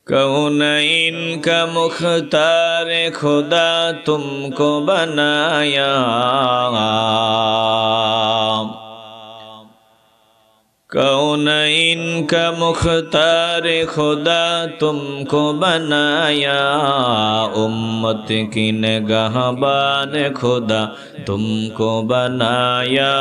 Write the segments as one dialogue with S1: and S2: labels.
S1: कौनैन का मुख्तार खुदा तुमको बनाया, कौनैन का मुख्तार खुदा तुमको बनाया, उम्मत की निगाहबान खुदा तुमको बनाया,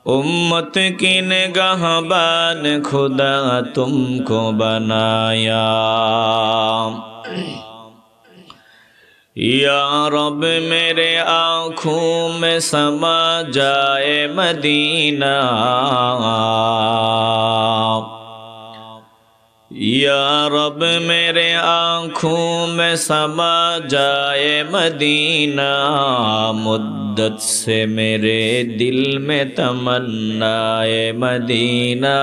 S1: उम्मत की निगाहबान खुदा तुमको बनाया। या रब मेरे आँखों में समा जाए मदीना, या रब मेरे आँखों में समा जाए मदीना, मुद्दत से मेरे दिल में तमन्नाए मदीना,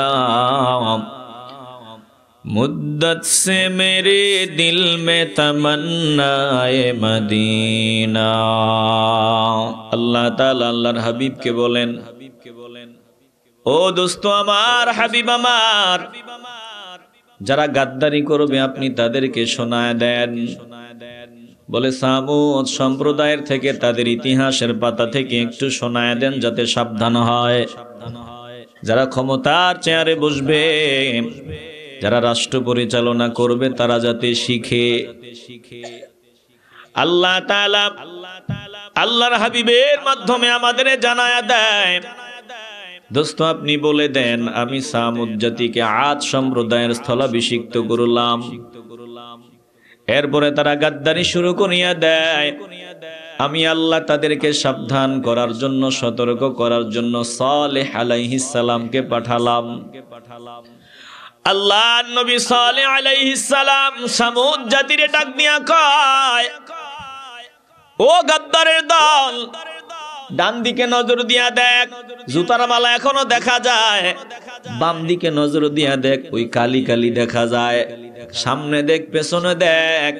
S1: मुद्दत से मेरे दिल में तमन्नाए मदीना। अल्लाह ताला अल्लाहर हबीब के बोलें, ओ दोस्तों আমার হাবিব আমার, যারা গাদ্দারি করবে আপনি তাদেরকে শোনায় দেন। বলে সামুদ সম্প্রদায়ের থেকে তাদের ইতিহাসের পাতা থেকে একটু শোনায় দেন যাতে সাবধান হয়। যারা ক্ষমতার চেয়ারে বসবে, যারা রাষ্ট্র পরিচালনা করবে তারা যাতে শিখে। আল্লাহ তাআলা আল্লাহর হাবিবের মাধ্যমে আমাদের জানায়া দেয়। দোস্ত আপনি বলে দেন আমি সামুদ জাতিকে আদ সম্প্রদায়ের স্থলাভিষিক্ত করলাম। এরপরে তারা গাদ্দারি শুরু করিয়া দেয়। আমি আল্লাহ তাদেরকে সাবধান করার জন্য, সতর্ক করার জন্য সালেহ আলাইহিস সালামকে পাঠালাম। আল্লাহ নবী সালেহ আলাইহিস সালাম সামুদ জাতির ডাক দিয়া কয়, ও গাদ্দারের দল, ডান দিকে নজর দিয়া দেখ, জুতার মালা এখনো দেখা যায়। বাম দিকে নজর দিয়া দেখ, ওই কালি কালি দেখা যায়। সামনে দেখ, পেছনে দেখ,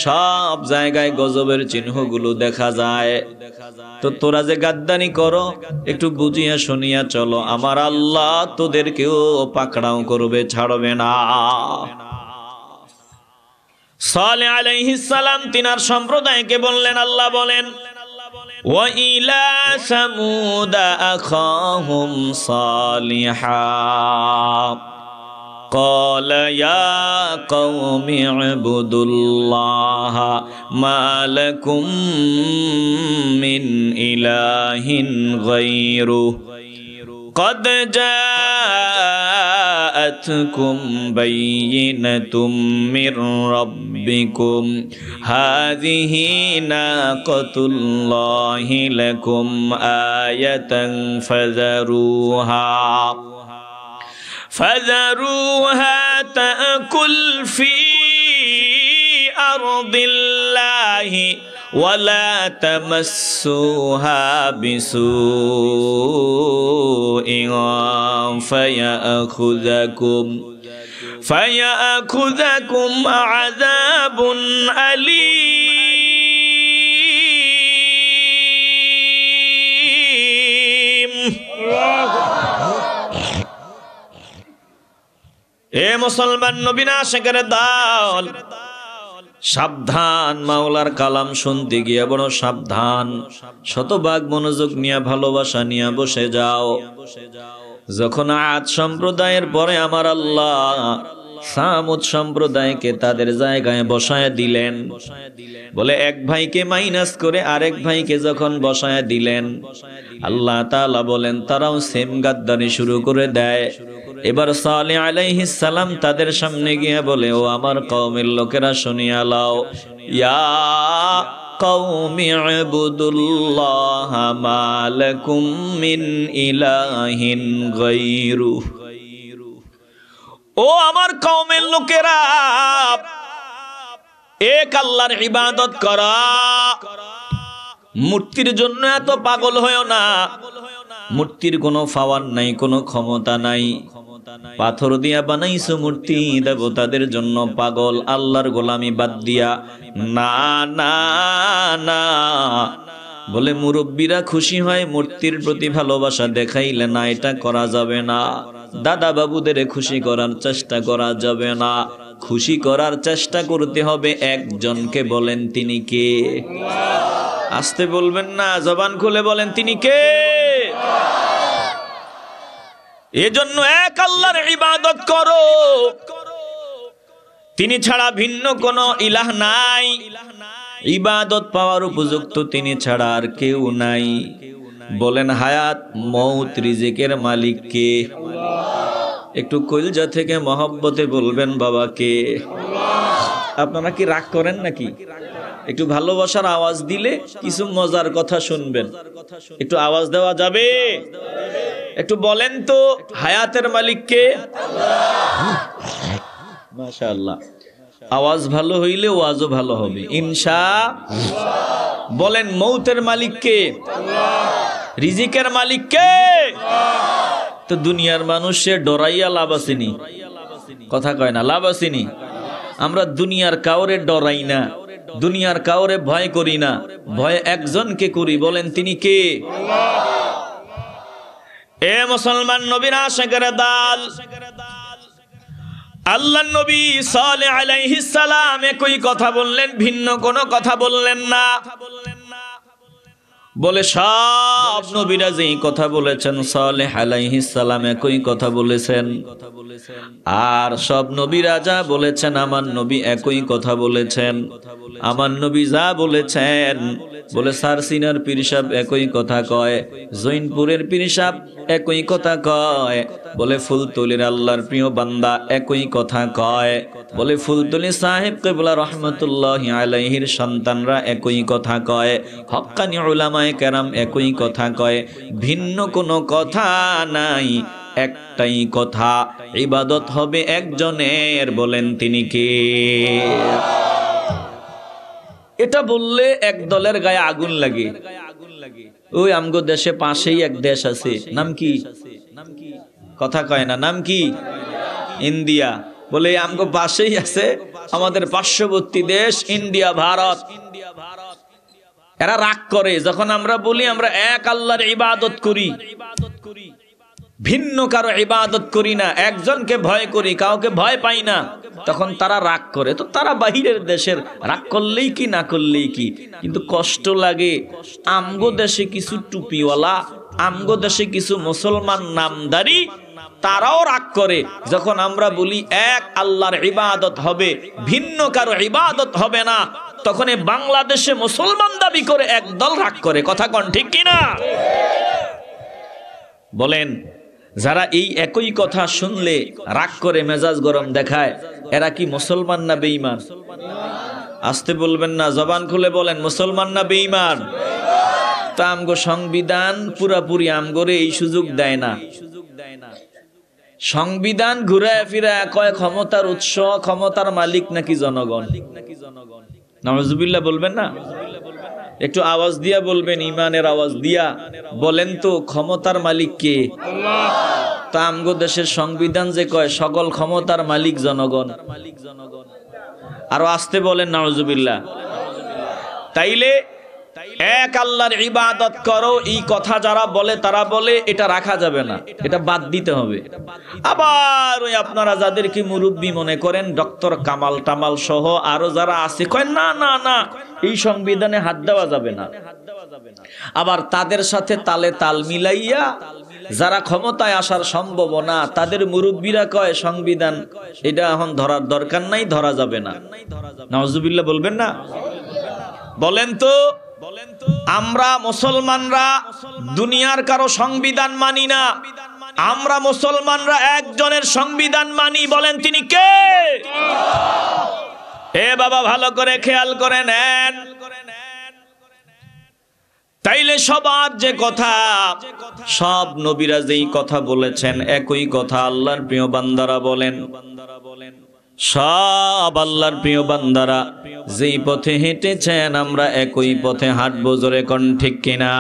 S1: সব জায়গায় গজবের চিহ্নগুলো দেখা যায়। তো তোরা যে গাদ্দারি করো একটু বুঝিয়া শুনিয়া চলো, আমার আল্লাহ তোদেরকেও পাকড়াও করবে, ছাড়বে না। সালেহ আলাইহিস সালাম তিনার সম্প্রদায়কে বললেন, আল্লাহ বলেন وَإِلَى ثَمُودَ أَخَاهُمْ صَالِحًا قَالَ يَا قَوْمِ اعْبُدُوا اللَّهَ مَا لَكُمْ مِنْ إِلَٰهٍ غَيْرُهُ قَدْ جَاءَتْكُمْ بَيِّنَةٌ مِّن رَّبِّكُمْ هَٰذِهِ نَاقَةُ اللَّهِ لَكُمْ آيَةً فَذَرُوهَا تَأْكُلْ فِي أَرْضِ اللَّهِ وَلَا تَمَسُّوهَا بِسُوءٍ فَيَأْخُذَكُمْ عَذَابٌ أَلِيمٌ। এ মুসলমান নবীনা আশিকের দল, সাবধান, মাওলার কালাম শুনতে গিয়ে বড় সাবধান, শতভাগ মনোযোগ নিয়ে ভালোবাসা নিয়ে বসে যাও। যখন আদ সম্প্রদায়ের পরে আমার আল্লাহ সামুদ সম্প্রদায়কে তাদের জায়গায় বসায় দিলেন, বলে এক ভাইকে মাইনাস করে আরেক ভাইকে যখন বসায় দিলেন, আল্লাহ তাআলা বলেন তারাও সেম গাদ্দারি শুরু করে দেয়। এবার সালেহ আলাইহিস সালাম তাদের সামনে গিয়ে বলে, ও আমার কওমের লোকেরা শুনিয়া লও, ইয়া কওমি ইবুদুল্লাহ মা লাকুম মিন ইলাহিন গায়রুহু। ও আমার কওমের লোকেরা, এক আল্লাহর ইবাদত করা, মূর্তির জন্য এত পাগল হয়ো না। মূর্তির কোনো পাওয়ার নাই, কোনো ক্ষমতা নাই। পাথর দিয়া বানাইছো মূর্তি, দেবতাদের জন্য পাগল, আল্লাহর গোলামি বাদ দিয়া। না না না, বলে মুরব্বীরা খুশি হয় মূর্তির প্রতি ভালোবাসা দেখাইলে না, এটা করা যাবে না। দাদা বাবুদের খুশি করার চেষ্টা করা যাবে না, খুশি করার চেষ্টা করতে হবে একজনকে। বলেন তিনি কে? আসতে বলবেন না, জবান খুলে বলেন তিনি কে? এজন্য এক আল্লাহর ইবাদত করো, তিনি ছাড়া ভিন্ন কোনো ইলাহ নাই। ইবাদত পাওয়ার উপযুক্ত তিনি ছাড়া আর কেউ নাই। বলেন হায়াত মৌত রিজিকের মালিক কে? একটু কলজা থেকে মহব্বতে বলবেন বাবা কে? আপনারা কি রাগ করেন নাকি? একটু ভালোবাসার আওয়াজ দিলে কিছু মজার কথা শুনবেন। একটু আওয়াজ দেওয়া যাবে? একটু বলেন তো হায়াতের মালিক কে? মাশাআল্লাহ। আওয়াজ ভালো হইলে ওয়াজও ভালো হবে ইনশাআল্লাহ। বলেন মৌতের মালিক কে? রিজিকের মালিক কে? তো দুনিয়ার মানুষে ডরাইয়া লাভ আসেনি, কথা কয় না, লাভ আসেনি। আমরা দুনিয়ার কাউরে ডরাই না, দুনিয়ার কাউরে ভয় করি না, ভয় একজনকে করি। বলেন তিনি কে? এ মুসলমান নবীর আশিকের দল, আল্লাহর নবী সালেহ আলাইহিস সালাম একই কথা বললেন, ভিন্ন কোনো কথা বললেন না। বলে সব নবীরা যেই কথা বলেছেন সালেহ আলাইহিস সালাম একই কথা বলেছেন, আর সব নবীরা যা বলেছেন আমার নবী একই কথা বলেছেন। আমার নবী যা বলেছেন, বলে সারসিনার পীর সাহেব একই কথা কয়, জৈনপুরের পীর সাহেব একই কথা কয়, বলে ফুলতলির আল্লাহর প্রিয় বান্দা একই কথা কয়, বলে ফুলতলি সাহেব কিবলা রহমতুল্লাহি আলাইহির সন্তানরা একই কথা কয়, হক্কানি উলামায়ে কেরাম একই কথা কয়। ভিন্ন কোনো কথা নাই, একটাই কথা, ইবাদত হবে একজনের। বলেন তিনি কে? এটা বললে এক দলের গায়ে আগুন লাগে। ওই আমগো দেশে পাশেই এক দেশ আছে, নাম কি? কথা কয় না, নাম কি? ইন্ডিয়া। বলে আমগো পাশেই আছে, আমাদের পার্শ্ববর্তী দেশ ইন্ডিয়া, ভারত। এরা রাগ করে যখন আমরা বলি আমরা এক আল্লাহর ইবাদত করি, ভিন্ন কারো ইবাদত করি না, একজনকে ভয় করি, কাউকে ভয় পাই না, তখন তারা রাগ করে। তো তারা বাহিরের দেশের, রাগ করলেই কি না করলেই কি, কিন্তু কষ্ট লাগে। আমগো দেশে কিছু টুপিওয়ালা, আমগো দেশে কিছু মুসলমান নামদারি, তারাও রাগ করে যখন আমরা বলি এক আল্লাহর ইবাদত হবে, ভিন্ন কারো ইবাদত হবে না। তখন বাংলাদেশে মুসলমান দাবি করে একদল রাগ করে। কথা কন ঠিক কিনা? বলেন যারা এই একই কথা শুনলে রাগ করে, মেজাজ গরম দেখায়, এরা কি মুসলমান না বেঈমান? আসতে বলবেন না, জবান খুলে বলেন মুসলমান না বেঈমান? তা আমগো সংবিধান পুরাপুরি আমগরে এই সুযোগ দেয় না। সংবিধান ঘুরায় ফিরায় কয় ক্ষমতার উৎস, ক্ষমতার মালিক নাকি জনগণ। নাউজুবিল্লাহ বলবেন না? একটু আওয়াজ দিয়া বলবেন, ইমানের আওয়াজ দিয়া বলেন তো ক্ষমতার মালিক কে? তা আমগো দেশের সংবিধান যে কয় সকল ক্ষমতার মালিক জনগণ। আরো আসতে বলেন নাউজুবিল্লাহ। তাইলে এক আল্লাহর ইবাদত করো, এই কথা যারা বলে তারা বলে এটা রাখা যাবে না, এটা বাদ দিতে হবে। আবার ওই আপনারা যাদেরকে মুরব্বী মনে করেন, ডক্টর কামাল টামাল সহ আরো যারা আছে, কয় না না না এই সংবিধানে হাত দেওয়া যাবে না। আবার তাদের সাথে তালে তাল মিলাইয়া যারা ক্ষমতায় আসার সম্ভাবনা, তাদের মুরব্বীরা কয় সংবিধান এটা এখন ধরার দরকার নাই, ধরা যাবে না। নাউজুবিল্লাহ বলবেন না? বলেন তো আমরা মুসলমানরা দুনিয়ার কারো সংবিধান মানি না, আমরা মুসলমানরা একজনের সংবিধান মানি। বলেন তিনি কে? এ বাবা ভালো করে খেয়াল করে নেন। তাইলে সবার যে কথা, সব নবীরা যেই কথা বলেছেন একই কথা আল্লাহর প্রিয় বান্দারা বলেন। সব আল্লাহর প্রিয় বান্দারা যেই পথে হেঁটেছেন আমরা একই পথে হাঁটবো। জোরে কোন ঠিক কিনা?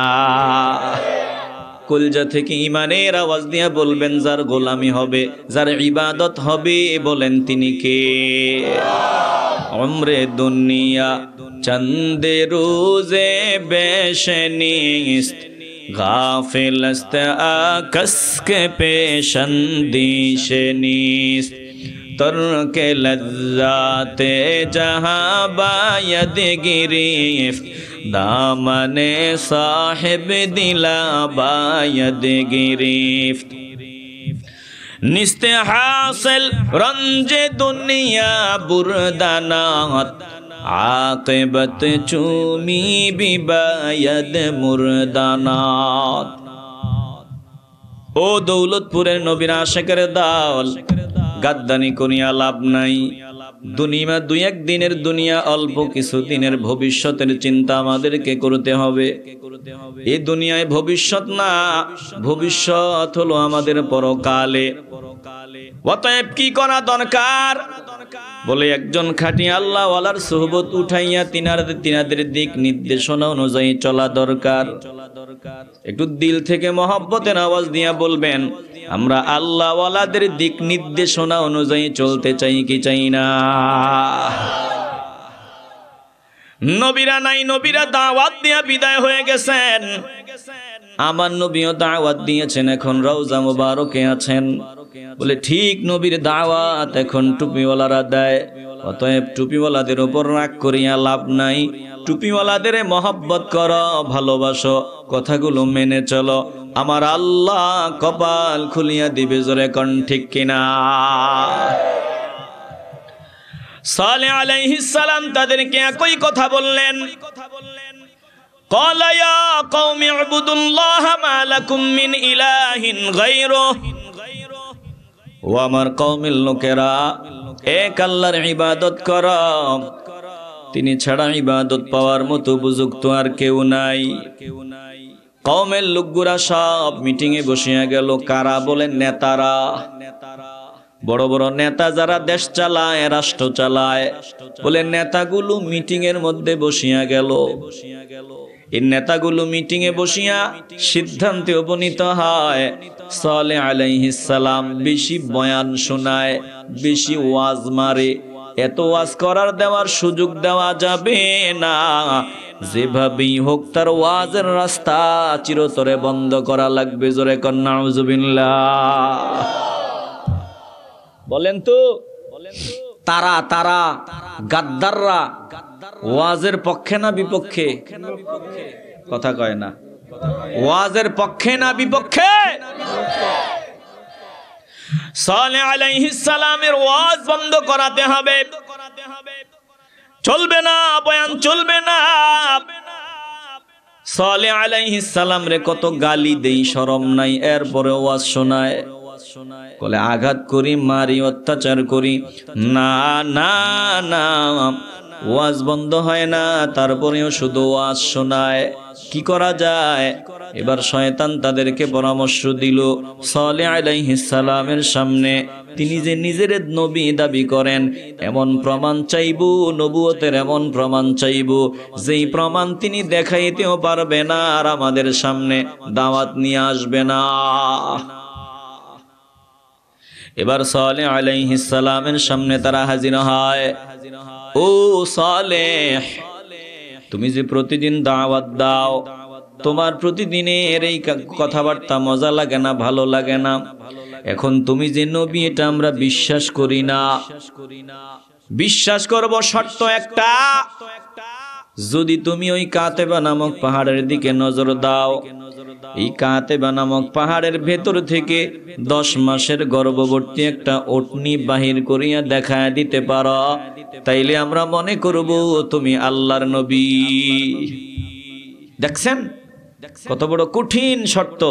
S1: কলজা থেকে ইমানের আওয়াজ দিয়ে বলবেন যার গোলামি হবে, যার ইবাদত হবে, বলেন তিনি কে? উমরে দুনিয়া चंद रोजे बेशनीस्त गाफिल است आकस के पेशंदीश नीस्त तर्क लज्जात जहां बायद गिरिफ्त दामने साहिब दिला बायद गिरिफ्त निस्ते हासिल रंज दुनिया बुरदानात आक़िबत चूमी बिबायद मुर्दानात। ओ दौलतपुरेर नबीर आशिकेर दल गाद्दानी करिया लाभ नाई। दुनिया दुई एक दिनेर दुनिया अल्प किछु दिनेर भविष्यतेर चिंता आमादेरके करते होबे। এই দুনিয়ায় ভবিষ্যৎ না, ভবিষ্যৎ হলো আমাদের পরকালে। অতএব কি করা দরকার? বলে একজন খাঁটি আল্লাহওয়ালার সোহবত উঠাইয়া তিনাদের দিক নির্দেশনা অনুযায়ী চলা দরকার। একটু দিল থেকে মহব্বতের আওয়াজ দিয়া বলবেন, আমরা আল্লাহওয়ালাদের দিক নির্দেশনা অনুযায়ী চলতে চাই কি চাই না? নবীরা নাই, নবীরা দাওয়াত দিয়া বিদায় হয়ে গেছেন। আমার নবীও দাওয়াত দিয়েছেন, এখন রওজা মুবারকে আছেন। বলে ঠিক নবীর দাওয়াত এখন টুপিওয়ালারা দেয়। অতএব টুপিওয়ালাদের উপর রাগ করিয়া লাভ নাই। টুপিওয়ালাদের মহব্বত করো, ভালোবাসো, কথাগুলো মেনে চলো। আমার আল্লাহ কপাল খুলিয়া দিবে, জোরে কোন ঠিক কিনা? সালেহ আলাইহিস সালাম তাদেরকে একই কথা বললেন। ক্বালা ইয়া কওমি ইবুদুল্লাহ মা লাকুম মিন ইলাহিন গায়রুহু। ও আমার কওমের লোকেরা, এক আল্লাহর ইবাদত করো, তিনি ছাড়া ইবাদত পাওয়ার মতো উপযুক্ত আর কেউ নাই। কওমের লোকগুলা সব মিটিং এ বসিয়া গেল। কারা? বলেন নেতারা। বড় বড় নেতা যারা দেশ চালায়, রাষ্ট্র চালায়, বলে নেতাগুলো মিটিং এর মধ্যে বসিয়া গেল। এই নেতাগুলো মিটিং এ বসিয়া সিদ্ধান্তে উপনীত হয়। সালেহ আলাইহিস সালাম বেশি বয়ান শোনায়, বেশি ওয়াজ মারে। এত ওয়াজ করার দেওয়ার সুযোগ দেওয়া যাবে না। যেভাবেই হোক তার ওয়াজের রাস্তা চিরতরে বন্ধ করা লাগবে। জোরে কর নাউজুবিল্লাহ। বলেন তো তারা গাদ্দাররা ওয়াজের পক্ষে না বিপক্ষে? কথা কয় না। ওয়াজের পক্ষে না বিপক্ষে? সালেহ আলাইহিস সালামের ওয়াজ বন্ধ করাতে হবে। চলবে না, বয়ান চলবে না। সালেহ আলাইহিস সালাম রে কত গালি দেই, শরম নাই, এরপরে ওয়াজ শোনায়। বলে আঘাত করি, মারি, অত্যাচার করি। না না না, ওয়াজ বন্ধ হয় না, তারপরেও শুধু ওয়াজ শোনায়। কি করা যায়? এবার শয়তান তাদেরকে পরামর্শ দিল। সালেহ আলাইহিস সালামের সামনে তিনি যে নিজের নবী দাবি করেন, এমন প্রমাণ চাইব, নবুয়তের এমন প্রমাণ চাইব যেই প্রমাণ তিনি দেখাইতেও পারবে না, আর আমাদের সামনে দাওয়াত নিয়ে আসবে না। এবার সালেহ আলাইহিস সালামের সামনে তারা হাজির হয়। ও সালেহ, তুমি যে প্রতিদিন দাওয়াত দাও, তোমার প্রতিদিনের এই কথাবার্তা মজা লাগে না, ভালো লাগে না। এখন তুমি যে নবী এটা আমরা বিশ্বাস করি না। বিশ্বাস করব শর্ত একটা, যদি তুমি ওই কাতেবা নামক পাহাড়ের দিকে নজর দাও, এই কাতেবা নামক পাহাড়ের ভেতর থেকে 10 মাসের গর্ভবতী একটা ওটনি বাহির করিয়া দেখায় দিতে পারো, তাইলে আমরা মনে করব তুমি আল্লাহর নবী। দেখছেন কত বড় কঠিন শর্ত।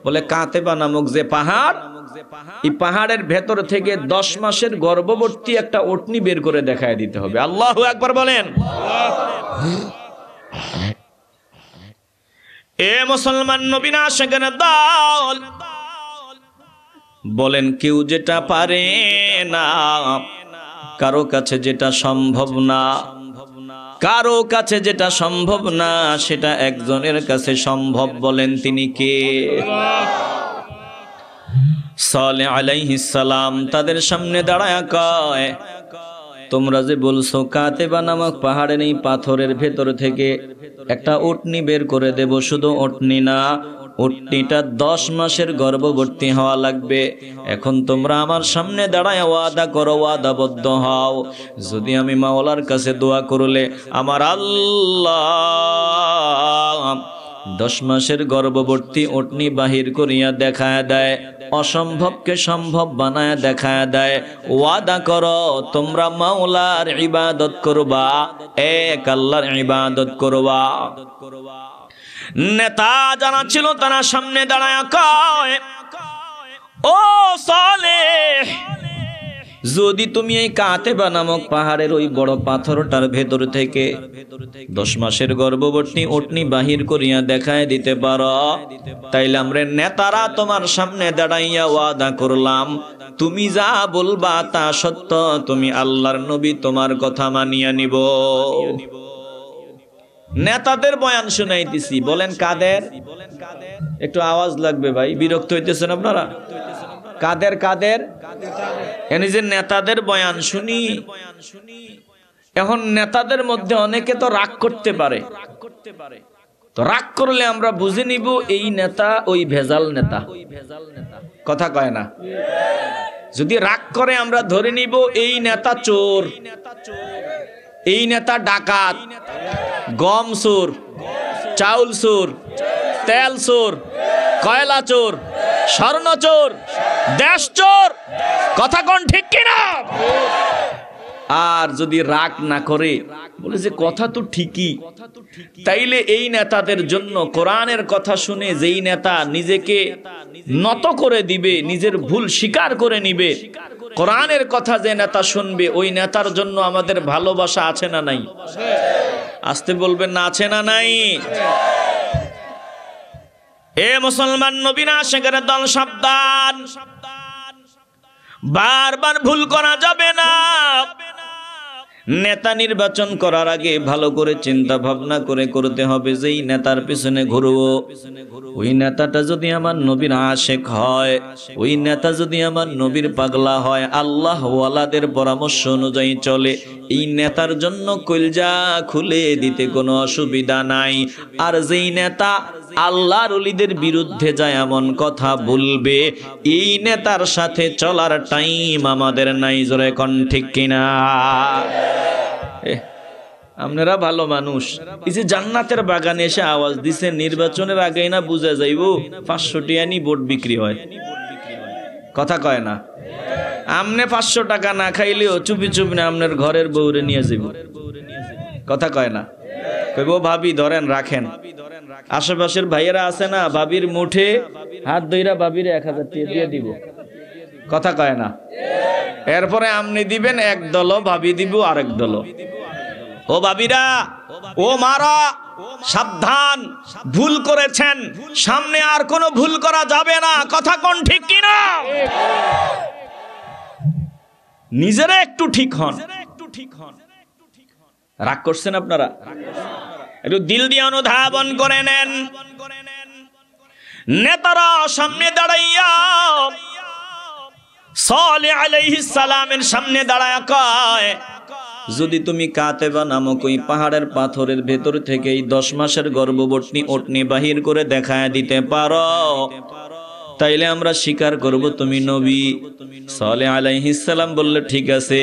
S1: বলে কাতেবা নামক যে পাহাড়, এই পাহাড়ের ভেতর থেকে 10 মাসের গর্ভবতী একটা ওটনি বের করে দেখায় দিতে হবে। আল্লাহু আকবার বলেন। এ মুসলমান নবীনা আশিকের দল, বলেন কেউ যেটা পারে না, কারো কাছে যেটা সম্ভব না, কারো কাছে যেটা সম্ভব না সেটা একজনের কাছে সম্ভব। বলেন তিনি কে? সালেহ আলাইহিস সালাম তাদের সামনে দাঁড়ায়া কয়, তোমরা যে বলছো কাতেবা নামক পাহাড়ের এই পাথরের ভেতর থেকে একটা উটনি বের করে দেব, শুধু উটনি না, উটনিটা 10 মাসের গর্ভবতী হওয়া লাগবে। এখন তোমরা আমার সামনে দাঁড়ায় ওয়াদা করো, ওয়াদাবদ্ধ হও, যদি আমি মাওলার কাছে দোয়া করলে আমার আল্লাহ 10 মাসের গর্ভবতী উটনি বাহির করিয়া দেখায় দেয়, অসম্ভবকে সম্ভব বানায় দেখায় দেয়, ওয়াদা করো তোমরা মাওলার ইবাদত করবা, এক আল্লাহর ইবাদত করবা। নেতা যারা ছিল তারা সামনে দাঁড়ায় কয়, ও সালেহ, যদি তুমি এই কাতেবা নামক পাহাড়ের ওই বড় পাথরটার ভেতর থেকে 10 মাসের গর্ভবতী উটনি বাহির করিয়া দেখায় দিতে পারো, তাইলে আমরা নেতারা তোমার সামনে দাঁড়াইয়া ওয়াদা করলাম, তুমি যা বলবা তা সত্য, তুমি আল্লাহর নবী, তোমার কথা মানিয়া নিব। নেতাদের বয়ান শুনাইতেছি, বলেন কাদের? একটু আওয়াজ লাগবে ভাই, বিরক্ত হইতেছেন আপনারা? কাদের কাদের? এনে যে নেতাদের বয়ান শুনি, এখন নেতাদের মধ্যে অনেকে তো রাগ করতে পারে, তো রাগ করলে আমরা বুঝে নিব এই নেতা ওই ভেজাল নেতা, কথা কয় না? যদি রাগ করে আমরা ধরে নিব এই নেতা চোর, এই নেতা ডাকাত, গম চোর, চাউল চোর, তেল চোর, কয়লা চোর, স্বর্ণ চোর, দেশ চোর, কথা কোন ঠিক কিনা? আর যদি রাগ না করে বলে যে কথা তো ঠিকই, তাইলে এই নেতাদের জন্য কোরআনের কথা শুনে যেই নেতা নিজেকে নত করে দিবে, নিজের ভুল স্বীকার করে নিবে, কোরআনের কথা যে নেতা শুনবে, ওই নেতার জন্য আমাদের ভালোবাসা আছে না নাই? আসতে বলবেন না, আছে না নাই? এ মুসলমান নবীর আশিকের দল, সাবধান, বারবার ভুল করা যাবে না। নেতা নির্বাচন করার আগে ভালো করে চিন্তা ভাবনা করে করতে হবে, যেই নেতার পিছনে ঘুরবো ওই নেতাটা যদি আমার নবীর আশিক হয়, ওই নেতা যদি আমার নবীর পাগলা হয়, আল্লাহ ওয়ালাদের পরামর্শ অনুযায়ী চলে, এই নেতার জন্য কলজা খুলে দিতে কোনো অসুবিধা নাই। আর যেই নেতা আল্লাহর ওলিদের বিরুদ্ধে যায় এমন কথা বলবে, এই নেতার সাথে চলার টাইম আমাদের নাই। জোরে কোন ঠিক কিনা? আপনারা ভালো মানুষ, এই যে জান্নাতের বাগানে এসে আওয়াজ দিছে, নির্বাচনের আগেই না বুঝা যাইব 500 টাকা নি ভোট বিক্রি হয়, কথা কয় না? আমনে 500 টাকা না খাইলেও চুপি চুপি না আপনার ঘরের বউরে নিয়ে যাইব, কথা কয় না? কইব ভাবি ধরেন রাখেন, আশেপাশের ভাইয়েরা আছে না, ভাবির মুঠে হাত ধইরা ভাবির 1000 টাকা দিয়ে দিব, কথা কয় না? এরপরে আপনি দিবেন এক দল, ভাবি দিব আরেক দল। ও ভাবিরা, ও মারা, সাবধান, ভুল করেছেন, সামনে আর কোনো ভুল করা যাবে না, কথা কোন ঠিক কিনা? নিজেরা একটু ঠিক হন। রাগ করছেন আপনারা? একটু দিল দিয়ে অনুধাবন করে নেন। নেতারা সামনে দাঁড়াইয়া সালেহ আলাইহিস সালামের সামনে দাঁড়ায় কয়, যদি তুমি কাতেবা নামক ওই পাহাড়ের পাথরের ভেতর থেকে 10 মাসের গর্ভবতী উটনি বাহির করে দেখায় দিতে পারো, তাইলে আমরা স্বীকার করব তুমি নবী। সালেহ আলাইহিস সালাম বললে, ঠিক আছে,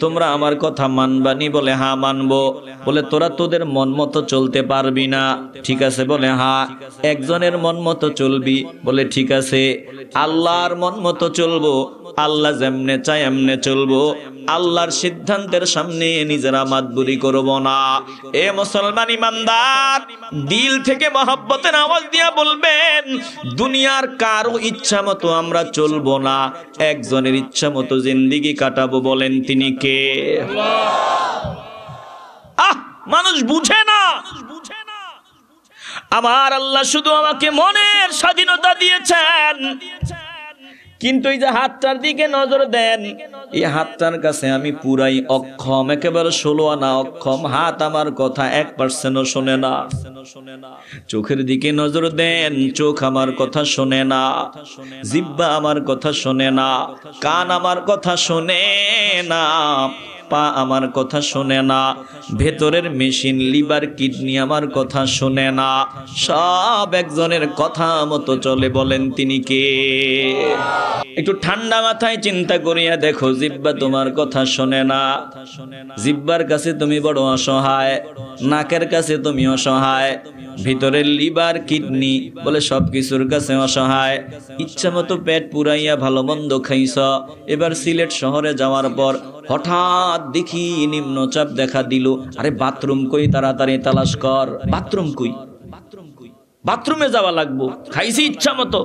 S1: তোমরা আমার কথা মানবানি? বলে হ্যাঁ মানবো। বলে তোরা তোদের মন মতো চলতে পারবি না? ঠিক আছে। বলে হ্যাঁ। একজনের মন মতো চলবি? বলে ঠিক আছে। আল্লাহর মন মতো চলবো, আল্লাহ যেমনে চায় এমনে চলবো, আল্লাহর সিদ্ধান্তের সামনে নিজেরা মাতবুরি করব না। এ মুসলমান ইমানদার, দিল থেকে মহব্বতের আওয়াজ দিয়া বলবেন, দুনিয়ার কারো ইচ্ছা মতো আমরা চলবো না, একজনের ইচ্ছা মতো জিন্দেগি কাটাবো। বলেন তিনি কে? মানুষ বুঝে না। আমার আল্লাহ শুধু আমাকে মনের স্বাধীনতা দিয়েছেন, কিন্তু এই যে হাতটার দিকে নজর দেন, এই হাতটার কাছে আমি পুরাই অক্ষম, একেবারে 16 আনা অক্ষম। হাত আমার কথা 1% শোনে না। চোখের দিকে নজর দেন, চোখ আমার কথা শোনে না, জিহ্বা আমার কথা শোনে না, কান আমার কথা শোনে না। পা আমার কথা শোনে না, ভেতরের মেশিন লিভার কিডনি আমার কথা শোনে না, সব একজনের কথা মতো চলে। বলেন তিনি কে? একটু ঠান্ডা মাথায় চিন্তা করিয়া দেখো, জিহ্বা তোমার কথা শোনে না। জিহ্বার কাছে তুমি বড় অসহায়, নাকের কাছে তুমি অসহায়, ভিতরের লিভার কিডনি বলে সবকিছুর কাছে অসহায়। ইচ্ছা মতো পেট পুরাইয়া ভালো মন্দ খাইছ, এবার সিলেট শহরে যাওয়ার পর হঠাৎ দেখি নিম্নচাপ দেখা দিল। আরে বাথরুম কই, তাড়াতাড়ি তালাশ কর, বাথরুম কই, বাথরুমে যাওয়া লাগবো। খাইছি ইচ্ছা মতো,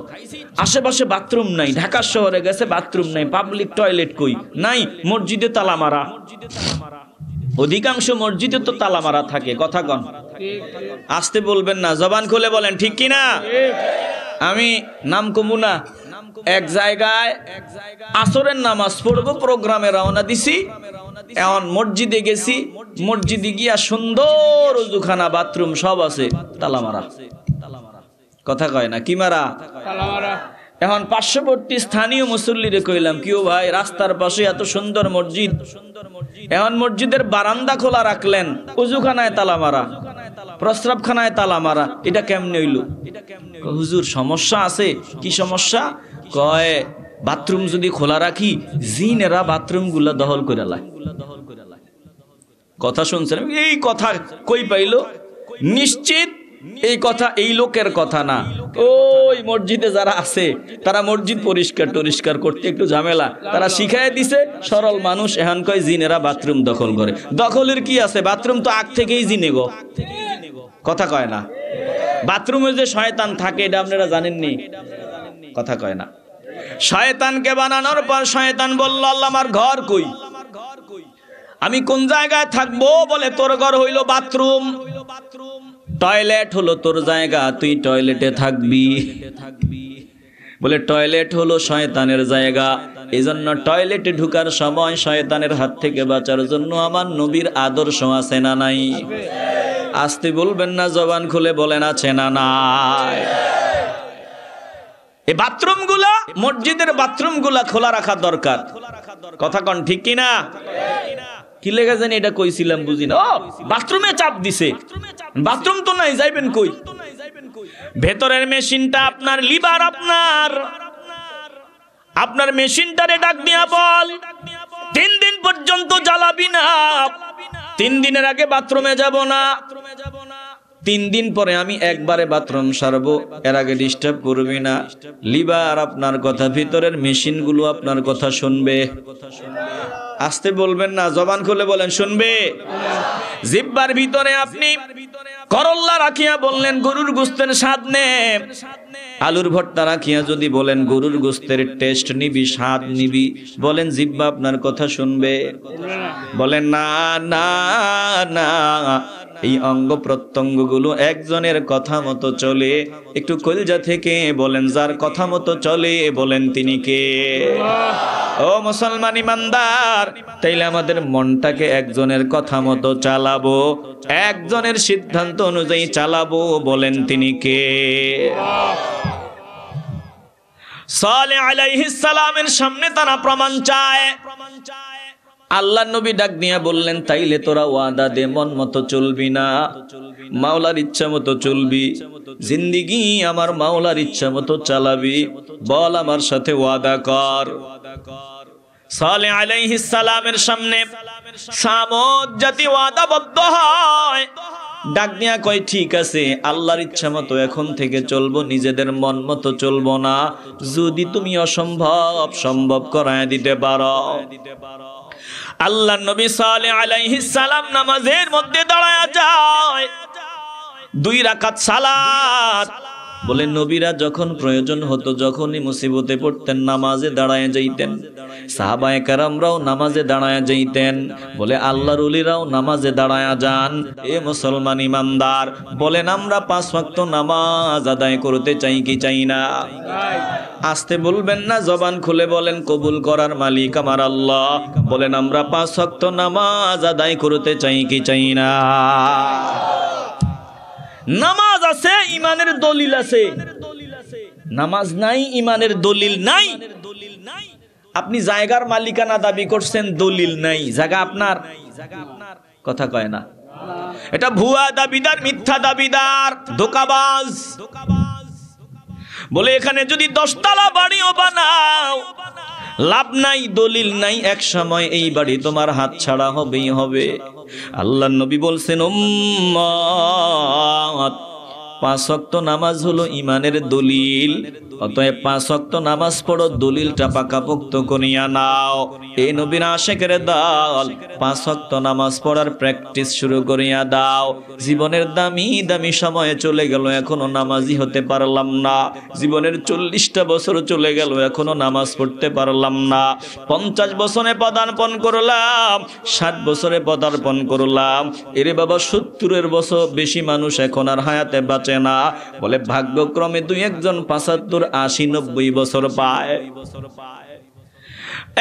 S1: আশেপাশে বাথরুম নাই, ঢাকা শহরে গেছে বাথরুম নাই, পাবলিক টয়লেট কই নাই, মসজিদে তালা মারা। অধিকাংশ মসজিদে তো তালা মারা থাকে, কথা কন। আসতে বলবেন না, জবান খুলে বলেন ঠিক কিনা। আমি নাম কমু না, এক জায়গায় আসরের নামাজ পড়বো প্রোগ্রামে রওনা দিছি, এখন মসজিদে গেছি, মসজিদে গিয়া সুন্দর ওযুখানা বাথরুম সব আছে, তালা মারা। কথা কয় না, কি মারা? তালা মারা। এখন পার্শ্ববর্তী স্থানীয় মুসল্লিরে কইলাম, কিও ভাই, রাস্তার পাশে এত সুন্দর মসজিদ, এখন মসজিদের বারান্দা খোলা রাখলেন, ওযুখানায় তালা মারা, প্রস্রাবখানায় তালা মারা, এটা কেমনে হইলো? হুজুর সমস্যা আছে। কি সমস্যা? কয় বাথরুম যদি খোলা রাখি জিনেরা বাথরুম গুলা দখল করে লাই। কথা শুনছেন? এই কথা কই পাইলো? নিশ্চিত এই কথা এই লোকের কথা না, ওই মসজিদে যারা আছে তারা মসজিদ পরিষ্কার করতে একটু ঝামেলা, তারা শিখাই দিছে সরল মানুষ। এখন কয় জিনেরা বাথরুম দখল করে। দখলের কি আছে? বাথরুম তো আগ থেকেই জিনে গো। কথা কয় না। বাথরুমে যে শয়তান থাকে এটা আপনারা জানেননি? কথা কয় না। শয়তানকে বানানোর পর শয়তান বলল, আল্লাহ আমার ঘর কই, আমি কোন জায়গায় থাকবো? বলে তোর ঘর হইলো বাথরুম, টয়লেট হলো তোর জায়গা, তুই টয়লেটে থাকবি। বলে টয়লেট হলো শয়তানের জায়গা, এজন্য টয়লেটে ঢুকার সময় শয়তানের হাত থেকে বাঁচার জন্য আমার নবীর আদর্শ আছে না নাই? আসতে বলবেন না, জবান খুলে বলেন আছে না নাই? এই বাথরুম গুলা, মসজিদের বাথরুম গুলা খোলা রাখা দরকার। কথা কন ঠিক কিনা? কি লেগে জানি এটা কইছিলাম বুঝি না। বাথরুমে চাপ দিছে, বাথরুম তো নাই, যাইবেন কই? ভেতরের মেশিনটা আপনার লিভার, আপনার মেশিনটারে ডাক দিয়া বল 3 দিন পর্যন্ত জ্বালাবি না, 3 দিনের আগে বাথরুমে যাব না, 3 দিন পরে আমি একবারে বাথরুম সারবো, এর আগে ডিস্টার্ব করবি না। লিভার আপনার কথা, ভিতরের মেশিন গুলো আপনার কথা শুনবে। আসতে বলবেন না, জবান খুলে বলেন শুনবে। জিহ্বার ভিতরে আপনি করল্লা রাখিয়া বললেন গরুর গোশতের স্বাদ নে, আলুর ভর্তা রাখিয়া যদি বলেন গরুর গোশতের টেস্ট নিবি, স্বাদ নিবি, বলেন জিহ্বা আপনার কথা শুনবে? বলেন না না না। এই অঙ্গ প্রত্যঙ্গ গুলো একজনের কথা মতো চলে। একটু কলজা থেকে বলেন যার কথা মতো চলে, বলেন তিনি কে? ও মুসলমান ইমানদার, তাইলে আমাদের মনটাকে একজনের কথা মতো চালাবো, একজনের সিদ্ধান্ত অনুযায়ী চালাবো, বলেন তিনি কে? সালেহ আলাইহিস সালামের সামনে তারা প্রমাণ চায়। আল্লাহ নবী ডাক দিয়া বললেন, তাইলে তোরা ওয়াদা দে, মন মতো চলবি না, মাওলার ইচ্ছা মতো চলবি, জিন্দেগি আমার মাওলার ইচ্ছা মতো চালাবি, বল আমার সাথে ওয়াদা কর। সালেহ আলাইহিস সালামের সামনে সামুদ জাতি ওয়াদাবদ্ধ হয়। ডাক দিয়া কয়, ঠিক আছে, আল্লাহর ইচ্ছা মতো এখন থেকে চলবো, নিজেদের মন মতো চলবো না, যদি তুমি অসম্ভব সম্ভব করায় দিতে পারো। আল্লাহ নবী সালেহ আলাইহিস সালাম নামাজের মধ্যে দাঁড়ায়া যায়, 2 রাকাত সালাত। বলে নবীরা যখন প্রয়োজন হতো, যখনই মুসিবতে পড়তেন, নামাজে দাঁড়ায় যাইতেন। সাহাবায়ে কেরামরাও নামাজে দাঁড়ায় যাইতেন। বলে আল্লাহর ওলিরাও নামাজে দাঁড়ায় যান। এ মুসলমান ইমানদার, বলেন আমরা 5 ওয়াক্ত নামাজ আদায় করতে চাই কি চাই না? আসতে বলবেন না, জবান খুলে বলেন কবুল করার মালিক আমার আল্লাহ। বলেন আমরা 5 ওয়াক্ত নামাজ আদায় করতে চাই কি চাই না? নামাজ আছে, ইমানের দলিল আছে। নামাজ নাই, ইমানের দলিল নাই। আপনি জায়গার মালিকানা দাবি করছেন, দলিল নাই, জায়গা আপনার, কথা কয় না। এটা ভুয়া দাবিদার, মিথ্যা দাবিদার, ধোঁকাবাজ। বলে এখানে যদি 10 তলা বাড়িও বানাও লাভ নাই, দলিল নাই, এক সময় এই বাড়ি তোমার হাত ছাড়া হবেই হবে। আল্লাহর নবী বলছেন, উম্মত 5 ওয়াক্ত নামাজ হলো ইমানের দলিল, অতএব 5 ওয়াক্ত নামাজ পড়ো, দলিলটা পাকাপোক্ত করিয়া নাও। এই নবীর আশিকের দল 5 ওয়াক্ত নামাজ পড়ার প্র্যাকটিস শুরু করিয়া দাও। জীবনের দামি দামি সময়ে চলে গেল, এখনো নামাজি হতে পারলাম না। জীবনের 40টা বছর চলে গেল, এখনো নামাজ পড়তে পারলাম না। 50 বছরে পদার্পণ করলাম, 60 বছরে পদার্পণ করলাম, এরে বাবা 70-এর বছর বেশি মানুষ এখন আর হায়াতে বাঁচে না। বলে ভাগ্যক্রমে 2-1 জন 75, 80, 90 বছর পায়।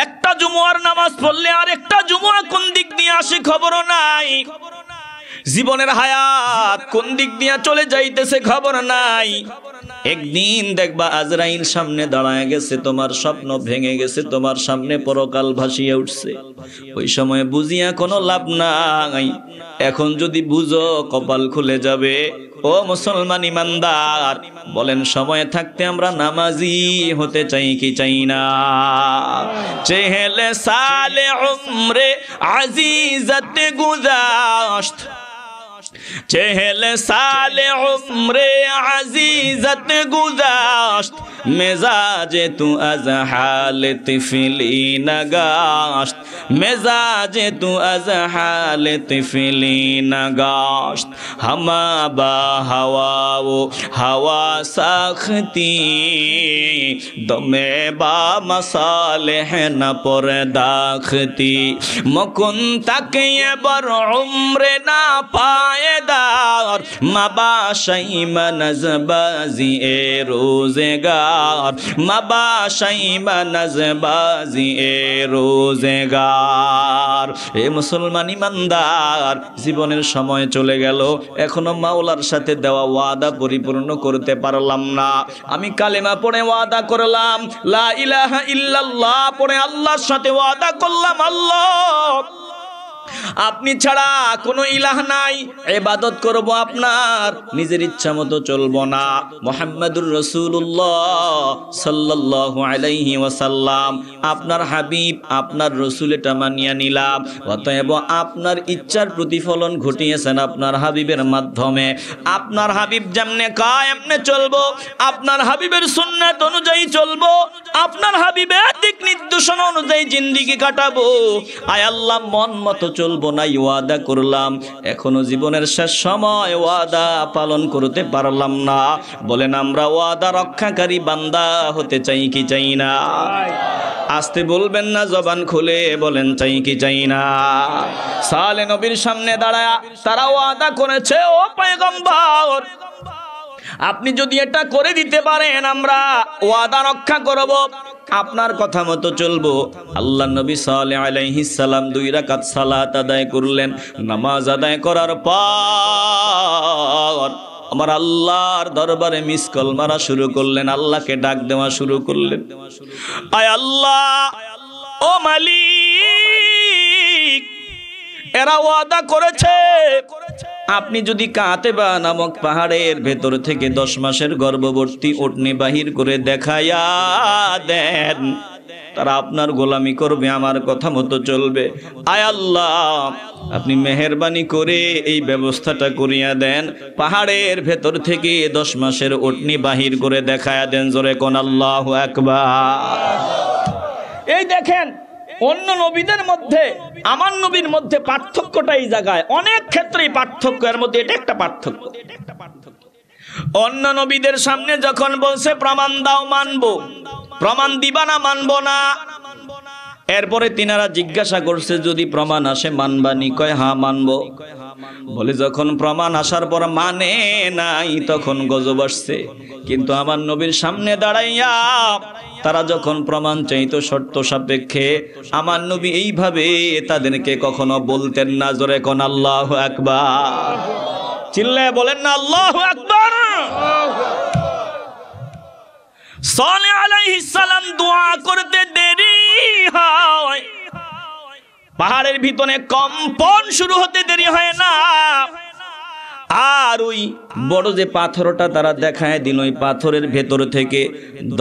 S1: একটা জুমুয়ার নামাজ পড়লে আর একটা জুমুয়া কোন দিক দিয়ে আসে খবরও নাই। জীবনের হায়াত কোন দিক দিয়ে চলে যাইতেছে খবর নাই। একদিন দেখবা আজরাইল সামনে দাঁড়ায় গেছে, তোমার স্বপ্ন ভেঙে গেছে, তোমার সামনে পরকাল ভাসিয়ে উঠছে। ওই সময় বুঝিয়া কোনো লাভ নাই। এখন যদি বুঝো কপাল খুলে যাবে। ও মুসলমান ইমানদার, বলেন সময় থাকতে আমরা নামাজি হতে চাই কি চাই না? চেহেলে সালে উমরে আজিজত গুজাশত, चहले साले उम्रे अजीजत गुज़श्त, मिजाजे तू अज़ हाले तिफली नगाश्त, मिजाजे तू अज़ हाले तिफली नगाश्त। हमा बा हवा वो हवा साखती, दमे बा मसालेह न पर दाखती, मुकुन तक ये बर उम्रे ना पायदार, मबाशाई मनज़बाज़ी ए रोज़ेगार, मबाशाई मनज़बाज़ी ए रोज़ेगार। ए मुसलमान ইমানদার, জীবনের সময় চলে গেল, এখনো মাওলার সাথে দেওয়া ওয়াদা পরিপূর্ণ করতে পারলাম না। আমি কালেমা পড়ে ওয়াদা করলাম, লা ইলাহা ইল্লাল্লাহ পড়ে আল্লাহর সাথে ওয়াদা করলাম, আল্লাহ আপনি ছাড়া কোনো ইলাহ নাই, ইবাদত করব আপনার, নিজের ইচ্ছা মতো চলবো না। মুহাম্মাদুর রাসূলুল্লাহ সাল্লাল্লাহু আলাইহি ওয়াসাল্লাম আপনার হাবিব, আপনার রাসূল, এটা মানিয়া নিলাম। অতএব আপনার ইচ্ছার প্রতিফলন ঘটিয়েছেন আপনার হাবিবের মাধ্যমে। আপনার হাবিব যেমনে কয় এমনে চলবো, আপনার হাবিবের সুন্নাত অনুযায়ী চলবো, আপনার হাবিবের দিক নির্দেশনা অনুযায়ী জিন্দেগি কাটাবো। আয় আল্লাহ, মন মতো চলবো না, ওয়াদা করলাম, এখনো জীবনের শেষ সময় ওয়াদা পালন করতে পারলাম না। বলেন আমরা ওয়াদা রক্ষাকারী বান্দা হতে চাই কি চাই না? আস্তে বলবেন না, জবান খুলে বলেন চাই কি চাই না? সালে নবীর সামনে দাঁড়ায়া তারা ওয়াদা করেছে, ও পয়গম্বর আপনি যদি এটা করে দিতে পারেন আমরা ওয়াদা রক্ষা করব, আপনার কথা মতো চলবো। আল্লাহ নবী সাল্লাল্লাহু আলাইহি সাল্লাম 2 রাকাত সালাত আদায় করলেন। নামাজ আদায় করার পর আমার আল্লাহর দরবারে মিস কল মারা শুরু করলেন, আল্লাহকে ডাক দেওয়া শুরু করলেন। আয় আল্লাহ, ও মালিক, এরা ওয়াদা করেছে আপনি যদি কাতেবা নামক পাহাড়ের ভেতর থেকে 10 মাসের গর্ভবতী উটনি বাহির করে দেখায়া দেন, তারা আপনার গোলামি করবে, আমার কথা মতো চলবে। আয় আল্লাহ, আপনি মেহেরবানি করে এই ব্যবস্থাটা করিয়া দেন, পাহাড়ের ভেতর থেকে 10 মাসের উটনি বাহির করে দেখায়া দেন। জোরে কোন আল্লাহু আকবার। এই দেখেন, অন্য নবীদের মধ্যে আমার নবীর মধ্যে পার্থক্যটা এই জায়গায়, অনেক ক্ষেত্রেই পার্থক্য, এর মধ্যে এটা একটা পার্থক্য। অন্য নবীদের সামনে যখন বলছে প্রমাণ দাও, মানবো, প্রমাণ দিবা না, মানবো না। এরপরে তিনারা জিজ্ঞাসা করছে যদি প্রমাণ আসে মানবানি? কয় হ্যাঁ মানবো। বলে যখন প্রমাণ আসার পর মানে নাই তখন গজব আসছে। কিন্তু আমার নবীর সামনে দাঁড়াইয়া তারা যখন প্রমাণ চাইতো শর্ত সাপেক্ষে, আমার নবী এইভাবে তাদেরকে কখনো বলতেন না। জোরে কোন আল্লাহু আকবার। চিল্লায় বলেন না আল্লাহু আকবার। সালেহ আলাইহিস সালাম দোয়া করতে দেরি হয়, পাহাড়ের ভিতরে কম্পন শুরু হতে দেরি হয় না। আর ওই বড় যে পাথরটা তারা দেখায় দিল, ওই পাথরের ভেতর থেকে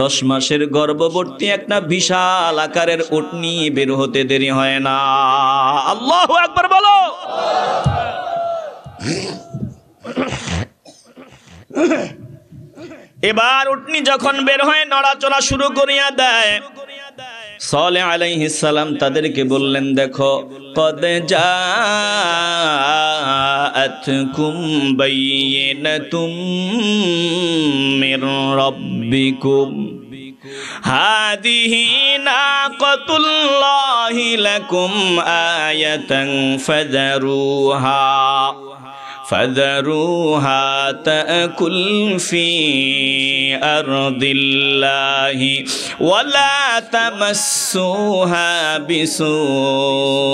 S1: 10 মাসের গর্ভবতী একটা বিশাল আকারের উটনি বের হতে দেরি হয় না। আল্লাহু আকবার বলো। এবার উটনি যখন বের হয়ে নড়াচড়া শুরু করিয়া দেয়, সালেহ আলাইহিস সালাম তাদেরকে বললেন, দেখো, কদ জাআতকুম বাইয়িনাতুম মির রাব্বিকুম হাদিহি নাকাতুল্লাহি লাকুম আয়াতান فذروها تأكل في أرض الله ولا تمسوها بسوء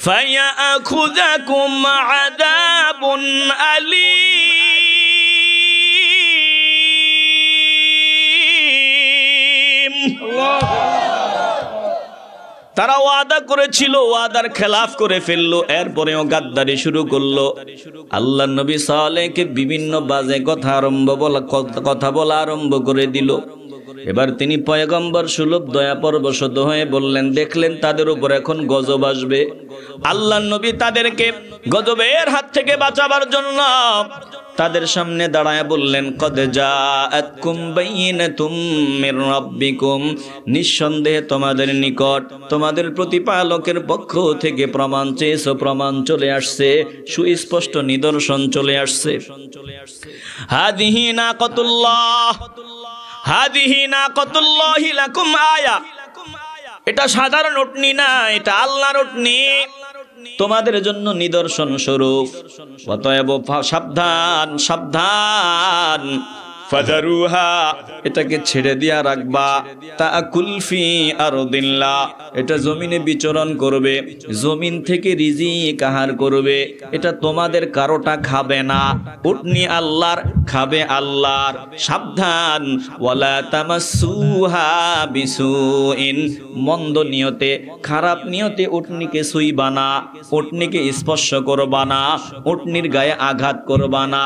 S1: فيأخذكم عذاب أليم। তারা ওয়াদা করেছিল, ওয়াদার খেলাফ করে ফেললো, এরপরেও গাদ্দারি শুরু করলো। আল্লাহর নবী সালেহকে বিভিন্ন বাজে কথা বলা আরম্ভ করে দিল। এবার তিনি পয়গম্বর সুলভ দয়া পরবশত হয়ে বললেন, দেখলেন তাদের উপর এখন গজব আসবে। আল্লাহর নবী তাদেরকে গজবের হাত থেকে বাঁচাবার জন্য তাদের সামনে দাঁড়ায় বললেন, কদ জাআতকুম বাইয়িনাতুম মির রাব্বিকুম, নিঃসন্দেহে তোমাদের নিকট তোমাদের প্রতিপালকের পক্ষ থেকে প্রমাণ চেয়েছো, প্রমাণ চলে আসছে, সুস্পষ্ট নিদর্শন চলে আসছে। হাদিহি নাকাতুল্লাহি লাকুম আয়া, এটা সাধারণ উটনি না, এটা আল্লাহর উটনি, তোমাদের জন্য নিদর্শন স্বরূপ। অতএব সাবধান সাবধান, ফাজারুহা, এটাকে ছেড়ে দিয়া রাখবা, তাআকুল ফি আরদিল্লাহ, এটা জমিনে বিচরণ করবে, জমিন থেকে রিজিক আহার করবে, এটা তোমাদের কারোটা খাবে না। উটনি আল্লাহর, খাবে আল্লাহর। সাবধান, ওয়ালা তামাসসুহা বিসুইন, মন্দ নিয়তে, খারাপ নিয়তে উটনিকে ছুঁইবা না, উটনিকে স্পর্শ করবা না, উটনির গায়ে আঘাত করবা না।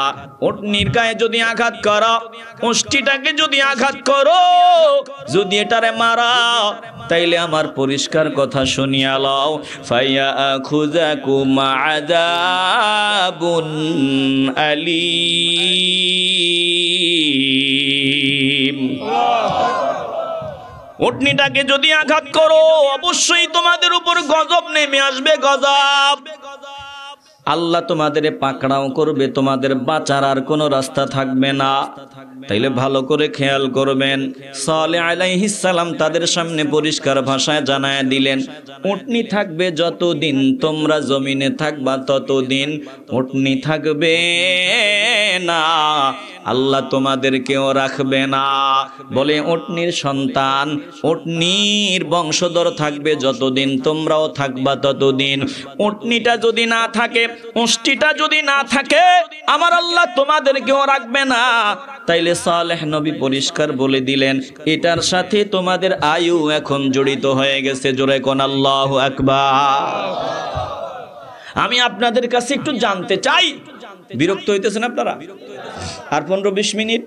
S1: উটনির গায়ে যদি আঘাত করো, ওষ্টিটাকে যদি আঘাত করো, যদি এটারে মারা, তাইলে আমার পরিষ্কার কথা শুনিয়া লও, ফায়াখুযাকুম আযাবুন আলীম। উটনিটাকে যদি আঘাত করো, অবশ্যই তোমাদের উপর গজব নেমে আসবে, গজব। আল্লাহ তোমাদের পাকড়াও করবে, তোমাদের বাঁচার আর কোনো রাস্তা থাকবে না। তাইলে ভালো করে খেয়াল করবেন। সালেহ আলাইহিস সালাম তাদের সামনে পরিষ্কার ভাষায় জানায় দিলেন, উটনি থাকবে যতদিন তোমরা জমিনে থাকবা ততদিন উটনি থাকবে না, আল্লাহ তোমাদেরকেও রাখবে না। বলে উটনির সন্তান, উটনির বংশধর থাকবে যতদিন, তোমরাও থাকবা ততদিন। উটনিটা যদি না থাকে, উষ্টিটা যদি না থাকে, আমার আল্লাহ তোমাদেরকেও রাখবে না। তাইলে সালেহ নবী পরিষ্কার বলে দিলেন, এটার সাথে তোমাদের আয়ু এখন জড়িত হয়ে গেছে। জোরে কোন আল্লাহু আকবার। আমি আপনাদের কাছে একটু জানতে চাই, বিরক্ত হইতেছেন আপনারা? আর 15-20 মিনিট,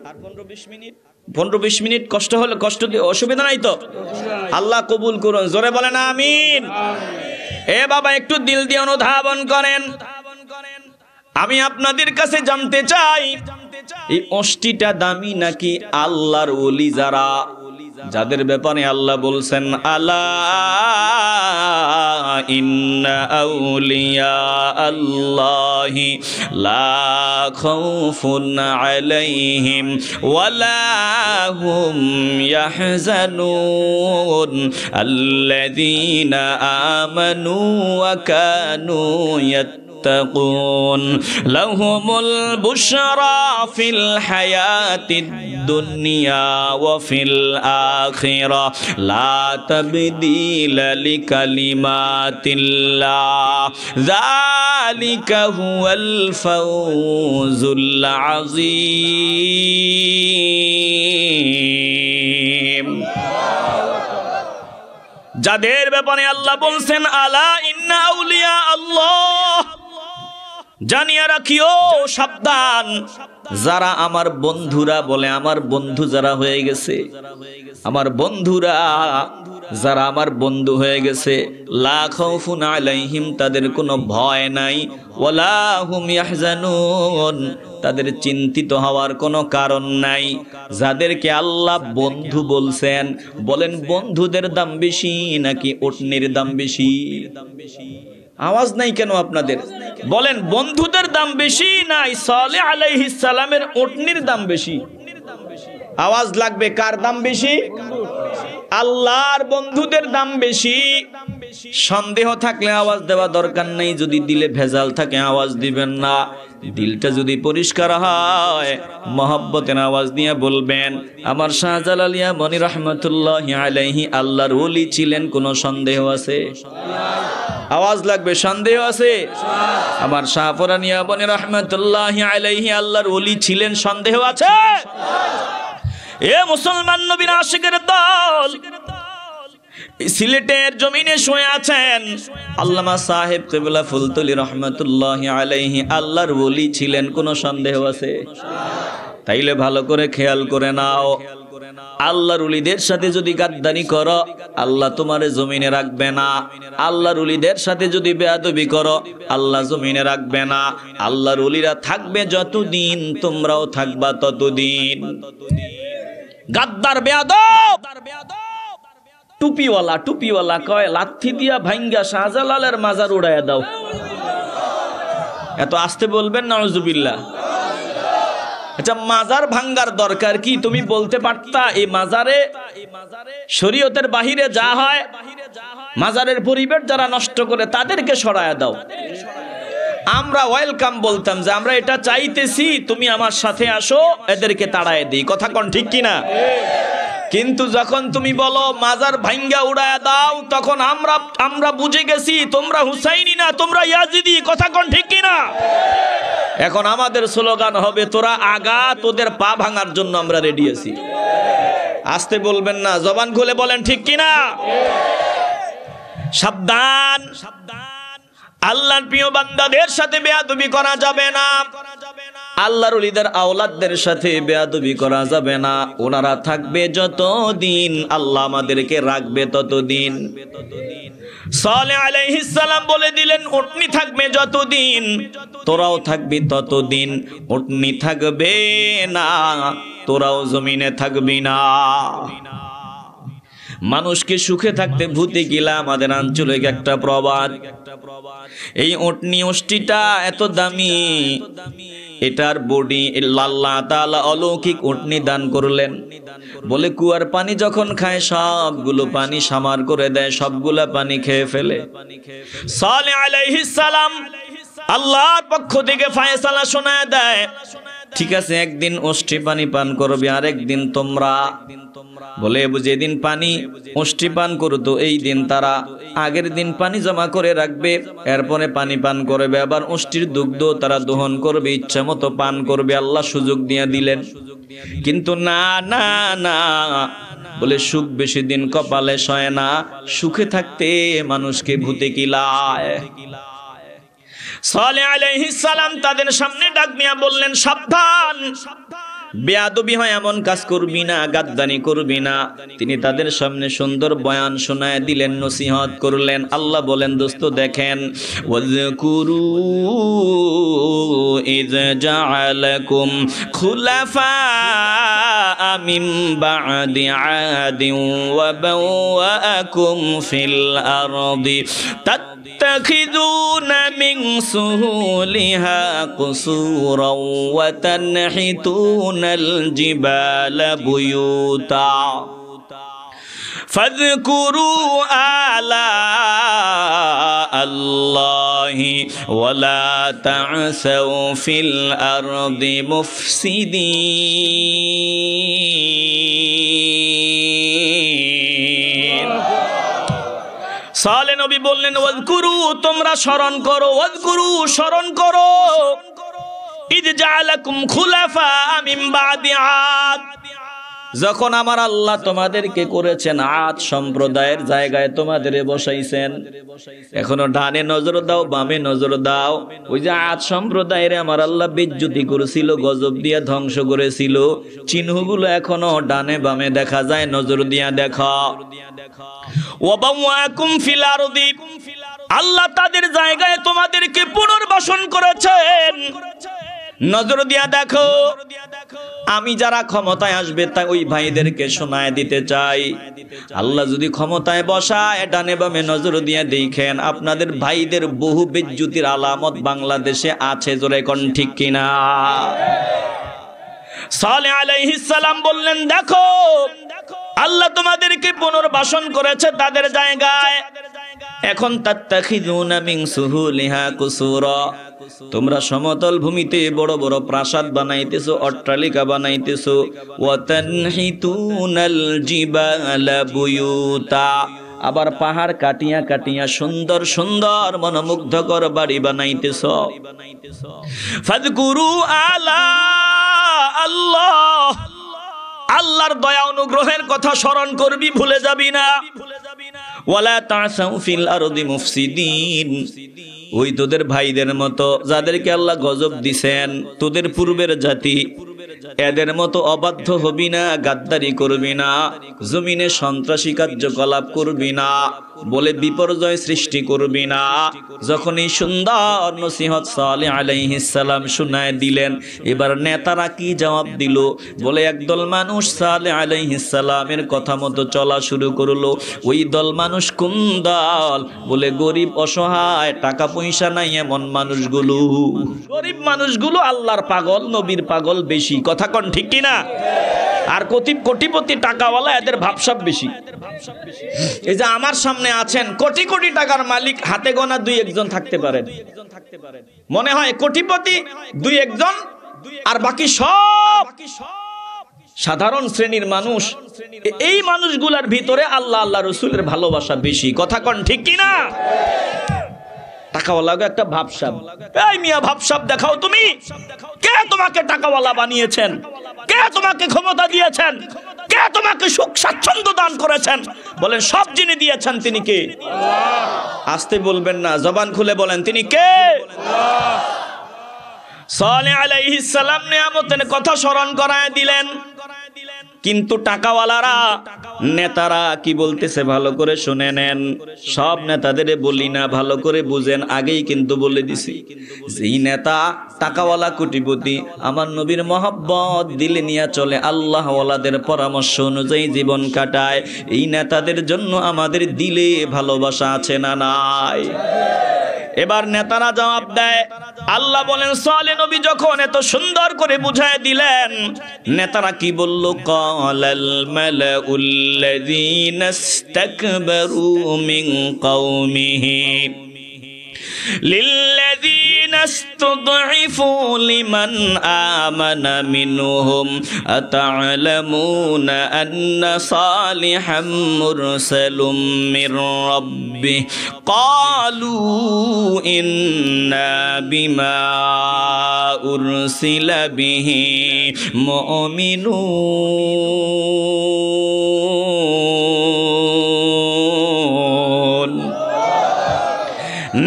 S1: 15-20 মিনিট কষ্ট হলে, অসুবিধা নাই তো? আল্লাহ কবুল করুন, জোরে বলেন আমিন। এ বাবা, একটু দিল দিয়ে অনুধাবন করেন। আমি আপনাদের কাছে জানতে চাই, এই ওষ্টিটা দামি নাকি আল্লাহর ওলি যারা, যাদের ব্যাপারে আল্লাহ বলছেন, আলা ইন্না আউলিয়া আল্লাহি লা খাউফুন আলাইহিম ওয়ালা হুম ইয়াহজানুন আল্লাযীনা আমানু ওয়া কানু يتقون لهم البشرى في الحياة الدنيا وفي الآخرة لا تبديل لكلمات الله ذلك هو الفوز العظيم যাদের ব্যাপারে আল্লাহ বলছেন আলা ইন্না আউলিয়া আল্লাহ, জানিয়ে রাখিও, সাবধান, যারা আমার বন্ধুরা বলে, আমার বন্ধু যারা হয়ে গেছে, আমার বন্ধুরা যারা আমার বন্ধু হয়ে গেছে, লা খাউফুন আলাইহিম, তাদের কোনো ভয় নাই, ওয়ালা হুম ইয়াহজানুন, তাদের চিন্তিত হওয়ার কোনো কারণ নাই। যাদেরকে আল্লাহ বন্ধু বলছেন, বলেন বন্ধুদের দাম বেশি নাকি উটনির দাম বেশি? আওয়াজ নাই কেন আপনাদের? বলেন বন্ধুদের দাম বেশি নাই সালেহ আলাইহিস সালামের উটনির দাম বেশি? আওয়াজ লাগবে, কার দাম বেশি? আল্লাহর বন্ধুদের দাম বেশি। সন্দেহ থাকলে আওয়াজ দেওয়া দরকার নেই, যদি দিলে ভেজাল থাকে আওয়াজ দিবেন না। দিলটা যদি পরিষ্কার হয় মহব্বতের আওয়াজ দিয়ে বলবেন আমার শাহজালাল ইয়ামানী রাহমাতুল্লাহি আলাইহি আল্লাহর ওলি ছিলেন, কোনো সন্দেহ আছে? আওয়াজ লাগবে, সন্দেহ আছে? আমার শাহফরান ইয়ামানী রাহমাতুল্লাহি আলাইহি আল্লাহর ওলি ছিলেন, সন্দেহ আছে? এ মুসলমান নবীর আশিকের দল, সিলেটের জমিনে শুয়ে আছেন আল্লামা সাহেব কিবলা ফুলতলি রহমাতুল্লাহি আলাইহি আল্লাহর ওলি ছিলেন, কোনো সন্দেহ আছে? তাইলে ভালো করে খেয়াল করে নাও, আল্লাহর ওলিদের সাথে যদি গাদ্দারি করো আল্লাহ তোমারে জমিনে রাখবে না। আল্লাহর ওলিদের সাথে যদি বেয়াদবি করো আল্লাহ জমিনে রাখবে না। আল্লাহর ওলিরা থাকবে যতদিন, তোমরাও থাকবা ততদিন। গাদ্দার বেয়াদব টুপিওয়ালা কয় লাথি দিয়া ভাঙ্গা শাহজালালের মাজার উড়াইয়া দাও। এত আস্তে বলবেন নাউজুবিল্লাহ। আচ্ছা, মাজার ভাঙ্গার দরকার কি? তুমি বলতে পারতা এই মাজারে শরীয়তের বাহিরে যা হয়, মাজারের পরিবেশ যারা নষ্ট করে তাদেরকে সরায়া দাও। আমরা ওয়েলকাম বলতাম যে আমরা এটা চাইতেছি, তুমি আমার সাথে আসো, এদেরকে তাড়ায় দিই। কথা কোন ঠিক কিনা? কিন্তু যখন তুমি বলো মাজার ভাঙ্গা উড়ায়া দাও, তখন আমরা বুঝে গেছি তোমরা হুসাইনি না, তোমরা ইয়াজিদি। কথা কোন ঠিক কিনা? এখন আমাদের স্লোগান হবে তোরা আগা, তোদের পা ভাঙার জন্য আমরা রেডি আছি। আস্তে বলবেন না, জবান খুলে বলেন ঠিক কিনা। সাবধান, আল্লাহর প্রিয় বান্দাদের সাথে বেয়াদবি করা যাবে না। আল্লাহর ওলিদের আওলাদদের সাথে বেয়াদবি করা যাবে না। ওনারা থাকবে যতদিন, আল্লাহ আমাদেরকে রাখবে ততদিন। সালেহ আলাইহিস সালাম বলে দিলেন উটনি থাকবে যতদিন, তোরাও থাকবি ততদিন। উটনি থাকবে না, তোরাও জমিনে থাকবি না। মানুষকে সুখে থাকতে ভূতে গিলা আমাদের আঞ্চলিক একটা প্রবাদ। এই উটনি ওষ্টিটা এত দামি, এটার বডি আল্লাহ তাআলা অলৌকিক উটনি দান করলেন। বলে কুয়ার পানি যখন খায় সবগুলো পানি সামার করে দেয়, সবগুলা পানি খেয়ে ফেলে। সালেহ আলাইহিস সালাম আল্লাহর পক্ষ থেকে ফয়সালা শোনায় দেয়, ঠিক আছে একদিন ওষ্টি পানি পান করবে, আরেকদিন তোমরা। বলে যেদিন পানি ওষ্টি পান করতো এই দিন তারা আগের দিন পানি জমা করে রাখবে, এরপরে পানি পান করবে, আবার ওষ্টির দুগ্ধ তারা দহন করবে, ইচ্ছা মতো পান করবে। আল্লাহ সুযোগ দিয়ে দিলেন। কিন্তু না না না, বলে সুখ বেশি দিন কপালে সয় না, সুখে থাকতে মানুষকে ভূতে কিলায়। সালেহ আলাইহিস সালাম তাদের সামনে ডাক নিয়ে বললেন সাবধান, বেয়াদবি হয় এমন কাজ করবি না, গাদ্দানি করবি না। তিনি তাদের সামনে সুন্দর বয়ান শোনায় দিলেন, নসিহত করলেন। আল্লাহ বলেন দোস্ত দেখেন, ওয়াজকুরু ইয জাআলাকুম খুলাফা মিন বা'দি আদিন ওয়া বাওয়াআকুম ফিল আরদি تتخذون من سهولها قصورا وتنحتون الجبال بيوتا فاذكروا آلاء আল্লাহি ওয়ালা তা'সাউ ফিল আরদি মুফসিদিন। সালেহ নবী বললেন ওয়াজকুরু, তোমরা স্মরণ করো, ওয়াজকুরু স্মরণ করো, ইয জা'আলাকুম খুলাফা মিন বা'দি আদ, যখন আমার আল্লাহ তোমাদেরকে করেছেন আদ সম্প্রদায়ের জায়গায় তোমাদের বসাইছেন। এখনো ডানে নজর দাও, বামে নজর দাও, ওই যে আদ সম্প্রদায়ের আমার আল্লাহ বেজ্জতি করেছিল, গজব দিয়া ধ্বংস করেছিল, চিহ্নগুলো এখনো ডানে বামে দেখা যায়, নজর দিয়া দেখো। ওয়াবাওয়াকুম ফিল আরদি, আল্লাহ তাদের জায়গায় তোমাদেরকে পুনর্বাসন করেছেন, নজর দিয়া দেখো। আমি যারা ক্ষমতায় আসবে তা ওই ভাইদেরকে শোনায় দিতে চাই, আল্লাহ যদি ক্ষমতায় বসায় ডানে বামে নজর দিয়ে দেখেন আপনাদের ভাইদের বহু বেজ্জতির আলামত বাংলাদেশে আছে, জোরে কোন ঠিক কিনা? সালেহ আলাইহিস সালাম বললেন দেখো আল্লাহ তোমাদেরকে পুনর্বাসন করেছে তাদের জায়গায়। এখন তাত্তাখিযুনা মিন সুহুলিহা কুসুরা, তোমরা সমতল ভূমিতে বড় বড় প্রাসাদ বানাইতেছো, অট্টালিকা বানাইতেছো। ওয়া তানহিতুনাল জিবালা বুয়ুতা, আবার পাহাড় কাটিয়া কাটিয়া সুন্দর সুন্দর মনোমুগ্ধকর বাড়ি বানাইতেছো। ফাযকুরু আলা আল্লাহ, আল্লাহর দয়া অনুগ্রহের কথা স্মরণ করবি, ভুলে যাবি না। ওয়ালা তা'সাউ ফিল আরদি মুফসিদিন, ওই তোদের ভাইদের মতো যাদেরকে আল্লাহ গজব দিছেন, তোদের পূর্বের জাতি, এদের মতো অবাধ্য হবি না, গাদ্দারি করবি না, জমিনে সন্ত্রাসী কার্যকলাপ করবি না, বলে বিপর্যয় সৃষ্টি করবি না। যখন এই সুন্দর নসিহত সালেহ আলাইহিস সালাম শোনায় দিলেন, এবার নেতারা কি জবাব দিল? বলে একদল মানুষ সালেহ আলাইহিস সালামের কথা মতো চলা শুরু করলো। ওই দল মানুষ কোন দল? বলে গরিব অসহায়, টাকা পয়সা নাই এমন মানুষগুলো। গরিব মানুষগুলো আল্লাহর পাগল, নবীর পাগল বেশি, কথা কোন ঠিক কিনা? আর কোটিপতি টাকাওয়ালা এদের ভাবসাব বেশি। এই যে আমার সামনে আছেন কোটি কোটি টাকার মালিক, হাতে গোনা দুই একজন থাকতে পারেন, মনে হয় কোটিপতি দুই একজন, আর বাকি সব সাধারণ শ্রেণীর মানুষ। এই মানুষগুলার ভিতরে আল্লাহ আল্লাহ রসুলের ভালোবাসা বেশি, কথা কোন ঠিক কিনা? টাকাওয়ালা একটা ভাবসাব, এই মিয়া ভাবসাব দেখাও তুমি। কে তোমাকে টাকাওয়ালা বানিয়েছেন? কে তোমাকে ক্ষমতা দিয়েছেন? কে তোমাকে সুখ স্বাচ্ছন্দ্য দান করেছেন? বলেন সব যিনি দিয়েছেন তিনি কে? আসতে বলবেন না, জবান খুলে বলেন তিনি কে? সালেহ আলাইহিস সালাম নিয়ামতের কথা স্মরণ করায় দিলেন। কিন্তু টাকাওয়ালারা, নেতারা কি বলতেছে ভালো করে শুনে নেন। সব নেতাদের বলি না, ভালো করে বুঝেন, আগেই কিন্তু বলে দিছি। যেই নেতা টাকাওয়ালা কোটিপতি, আমার নবীর মহব্বত দিলে নিয়ে চলে, আল্লাহ ওয়ালাদের পরামর্শ অনুযায়ী জীবন কাটায়, এই নেতাদের জন্য আমাদের দিলে ভালোবাসা আছে না নাই? এবার নেতারা জবাব দেয়। আল্লাহ বলেন সালেহ নবী যখন এত সুন্দর করে বুঝায় দিলেন, নেতারা কি বলল? ক্বালাল মালাউল্লাযীনা ইসতাকবারু মিন কওমিহি লিল্লাযীনা ইসতুদঈফু লিমান আমানা মিনহুম আতা'লামুনা আন্না সালিহাম মুরসালুম মির রাব্বিহি ক্বালু ইন্না বিমা উরসিলা বিহি মুমিনুন।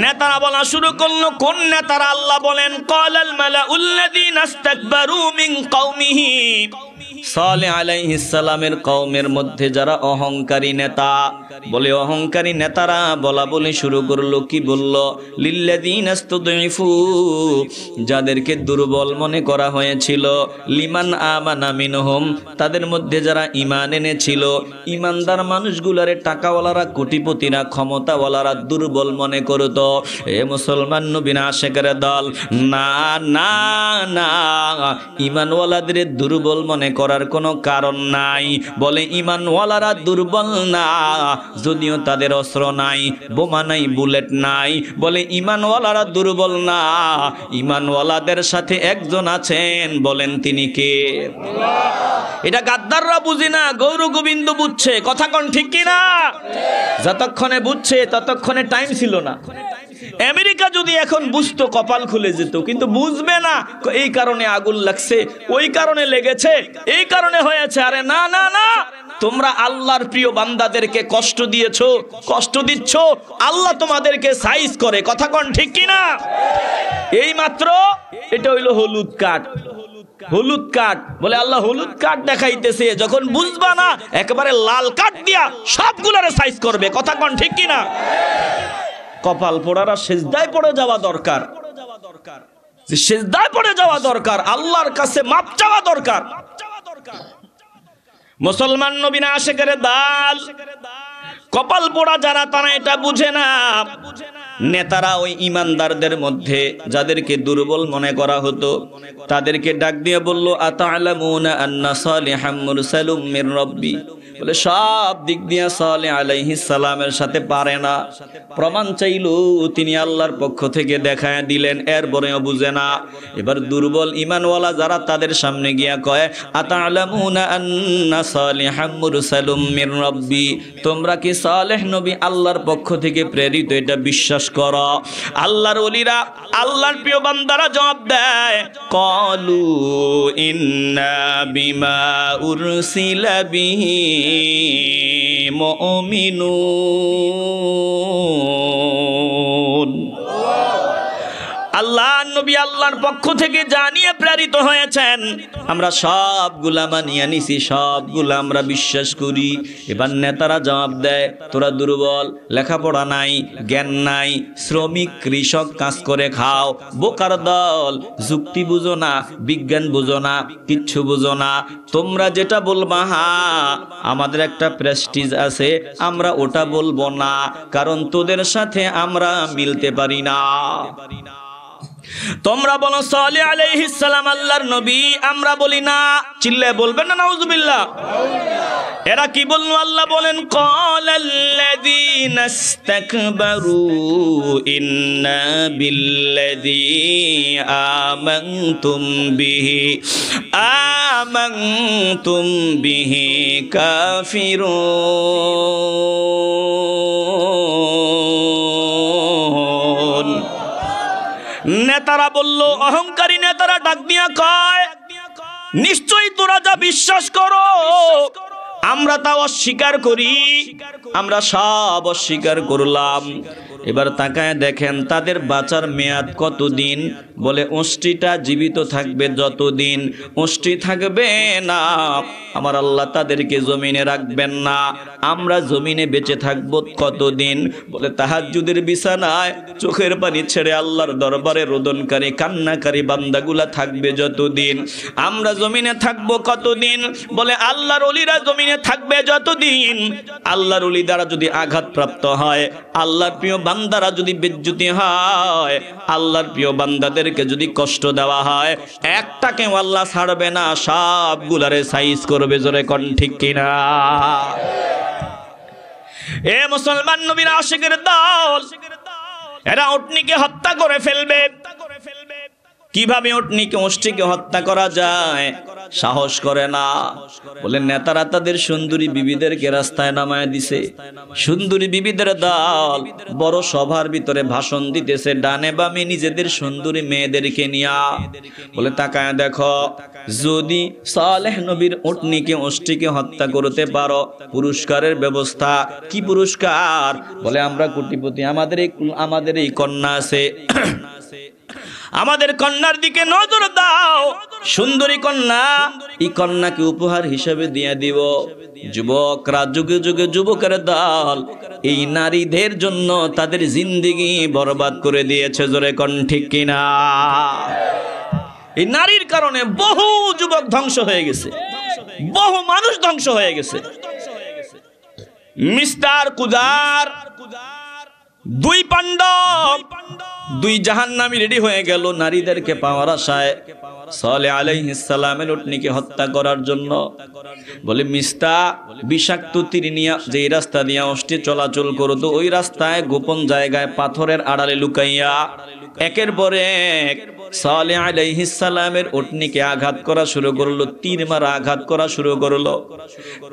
S1: নেতারা বলা শুরু করলো। কোন নেতারা? আল্লাহ বলেন ক্বালাল মালাউল্লাযীনা ইসতাকবারু মিন কওমিহি, সালেহ আলাইহিস সালামের কওমের মধ্যে যারা অহংকারী নেতা, বলে অহংকারী নেতারা বলা বলে শুরু করলো। কি বলল? লিল্লাযীনা ইসতুদঈফু, যাদেরকে দুর্বল মনে করা হয়েছিল, লিমান আমানা মিনহুম, তাদের মধ্যে যারা ঈমান এনেছিল, ঈমানদার মানুষগুলারে টাকাওয়ালারা, কোটিপতিরা, ক্ষমতাওয়ালারা দুর্বল মনে করত। এ মুসলমান নবীর আশিকের দল, না না না, ঈমানওয়ালাদের দুর্বল মনে করা করার কোনো কারণ নাই। বলে ঈমানওয়ালারা দুর্বল না, যদিও তাদের অস্ত্র নাই, বোমা নাই, বুলেট নাই। বলে ঈমানওয়ালারা দুর্বল না, ঈমানওয়ালাদের সাথে একজন আছেন, বলেন তিনি কে? এটা গাদ্দাররা বুঝি না, গৌর গোবিন্দ বুঝছে। কথা কোন ঠিক কিনা? যতক্ষণে বুঝছে ততক্ষণে টাইম ছিল না। আমেরিকা যদি এখন বুঝতো কপাল খুলে যেত, কিন্তু বুঝবে না। এই কারণে আগুন লাগছে, ওই কারণে লেগেছে, এই কারণে হয়েছে। আরে না না না, তোমরা আল্লাহর প্রিয় বান্দাদেরকে কষ্ট দিয়েছো, কষ্ট দিচ্ছ, আল্লাহ তোমাদেরকে সাইজ করে। কথা কোন ঠিক কিনা? এই মাত্র এটা হইলো হলুদ কাঠ, হলুদ কাঠ। বলে আল্লাহ হলুদ কাঠ দেখাইতেছে, যখন বুঝবা না একেবারে লাল কাঠ দিয়া সবগুলারে সাইজ করবে। কথা কোন ঠিক কিনা? কপাল পোড়ারা সেজদায় পড়ে যাওয়া দরকার, সেজদায় পড়ে যাওয়া দরকার, আল্লাহর কাছে মাপ চাওয়া দরকার। মুসলমান নবী না আশেকের দাল, কপাল পোড়া যারা তারা এটা বুঝে না। নেতারা ওই ইমানদারদের মধ্যে যাদেরকে দুর্বল মনে করা হতো তাদেরকে ডাক দিয়ে বলল, আতা'লামুনা আন্না সালিহাম মুরসালুম মির রাব্বি। বলে সব দিক দিয়ে সালেহ আলাইহিস সালামের সাথে পারে না। প্রমাণ চাইল, তিনি আল্লাহর পক্ষ থেকে দেখায় দিলেন, এরপরেও বুঝে না। এবার দুর্বল ঈমানওয়ালা যারা তাদের সামনে গিয়া কয়, আতা'লামুনা আন্না সালিহাম মুরসালুম মির রাব্বি, তোমরা কি সালেহ নবী আল্লাহর পক্ষ থেকে প্রেরিত এটা বিশ্বাস করো? আল্লাহর ওলিরা, আল্লাহর প্রিয় বান্দারা জবাব দেয়, ক্বালু ইন্না বিমা উরসিলা বিহি মুমিনুন। আল্লাহ নবী আল্লাহর পক্ষ থেকে জানিয়ে প্রেরিত হয়েছেন, আমরা সবগুলা মানিয়ে নিছি, সবগুলা আমরা বিশ্বাস করি। এবার নেতারা জবাব দেয়, তোরা দুর্বল, লেখাপড়া নাই, জ্ঞান নাই, শ্রমিক কৃষক কাজ করে খাও, বোকার দল, যুক্তি বুঝো না, বিজ্ঞান বুঝো না, কিচ্ছু বুঝো না। তোমরা যেটা বলবা, হ্যাঁ আমাদের একটা প্রেস্টিজ আছে, আমরা ওটা বলবো না, কারণ তোদের সাথে আমরা মিলতে পারি না। তোমরা বলো সালেহ আলাইহিস সালাম আল্লাহর নবী, আমরা বলি না। চিল্লায় বলবেন না নাউজুবিল্লাহ? এরা কি বলল? আল্লাহ বলেন, ক্বালাল্লাযীনা ইসতাকবারু ইন্না বিল্লাযী আমানতুম বিহি কাফিরুন। নেতারা বলল, অহংকারী নেতারা ডাক দিয়া কয়, নিশ্চয়ই তোরা যা বিশ্বাস করো আমরা তা অস্বীকার করি, আমরা সব অস্বীকার করলাম। এবার তাকায় দেখেন তাদের বাঁচার মেয়াদ কতদিন। বলে ওষ্ঠীটা জীবিত থাকবে যতদিন, ওষ্ঠী থাকবে না আমার আল্লাহ তাদেরকে জমিনে রাখবেন না। আমরা জমিনে বেঁচে থাকবো কতদিন? বলে তাহাজ্জুদের বিছানায় চোখের পানি ছেড়ে আল্লাহর দরবারে রোদনকারী কান্নাকারী বান্দাগুলা থাকবে যতদিন। আমরা জমিনে থাকবো কতদিন? বলে আল্লাহর ওলিরা জমিনে থাকবে যতদিন। আল্লাহর ওলি দ্বারা যদি আঘাতপ্রাপ্ত হয়, আল্লাহর প্রিয় বান্দারা যদি বেজ্জতি হয়, আল্লাহর প্রিয় বান্দাদেরকে যদি কষ্ট দেওয়া হয়, একটাকেও আল্লাহ ছাড়বে না, সবগুলারে সাইজ করবে। জোরে কোন ঠিক কিনা? এ মুসলমান নবীর আশিকের দল, এরা উটনীকে হত্যা করে ফেলবে। কিভাবে উটনীকে ওষ্ঠীকে হত্যা করা যায় সাহস করে না। বলে নেতারা তাদের সুন্দরী বিবিদেরকে রাস্তায় নামায় দিছে। সুন্দরী বিবিদের দল বড় সভার ভিতরে ভাষণ দিতেছে, ডানে বামে নিজেদের সুন্দরী মেয়েদেরকে নিয়া। বলে তাকায় দেখো, যদি সালেহ নবীর উটনীকে ওষ্ঠীকে হত্যা করতে পারো, পুরস্কারের ব্যবস্থা। কি পুরস্কার? বলে আমরা কোটিপতি, আমাদের এই কন্যা আছে, আমাদের কন্যার দিকে নজর দাও, সুন্দরী কন্যা, এই কন্যাকে উপহার হিসেবে দিয়ে দিব। যুবকরা, যুগে যুগে যুবকের দল এই নারীদের জন্য তাদের জিন্দেগি বরবাদ করে দিয়েছে। জোরে কোন ঠিক কিনা? এই নারীর কারণে বহু যুবক ধ্বংস হয়ে গেছে, বহু মানুষ ধ্বংস হয়ে গেছে। মিস্টার কুজার দুই পাণ্ডব দুই জাহান্নামী রেডি হয়ে গেল নারীদেরকে পাওয়ার আশায় সালেহ আলাইহিস সালামের উটনিকে হত্যা করার জন্য। বলে মিস্তা বিষাক্ত তীর নিয়ে যে রাস্তা দিয়ে অষ্টি চলাচল করতো ওই রাস্তায় গোপন জায়গায় পাথরের আড়ালে লুকাইয়া একের পর এক সালেহ আলাইহিস সালামের উটনিকে আঘাত করা শুরু করলো, তীর মারা আঘাত করা শুরু করলো।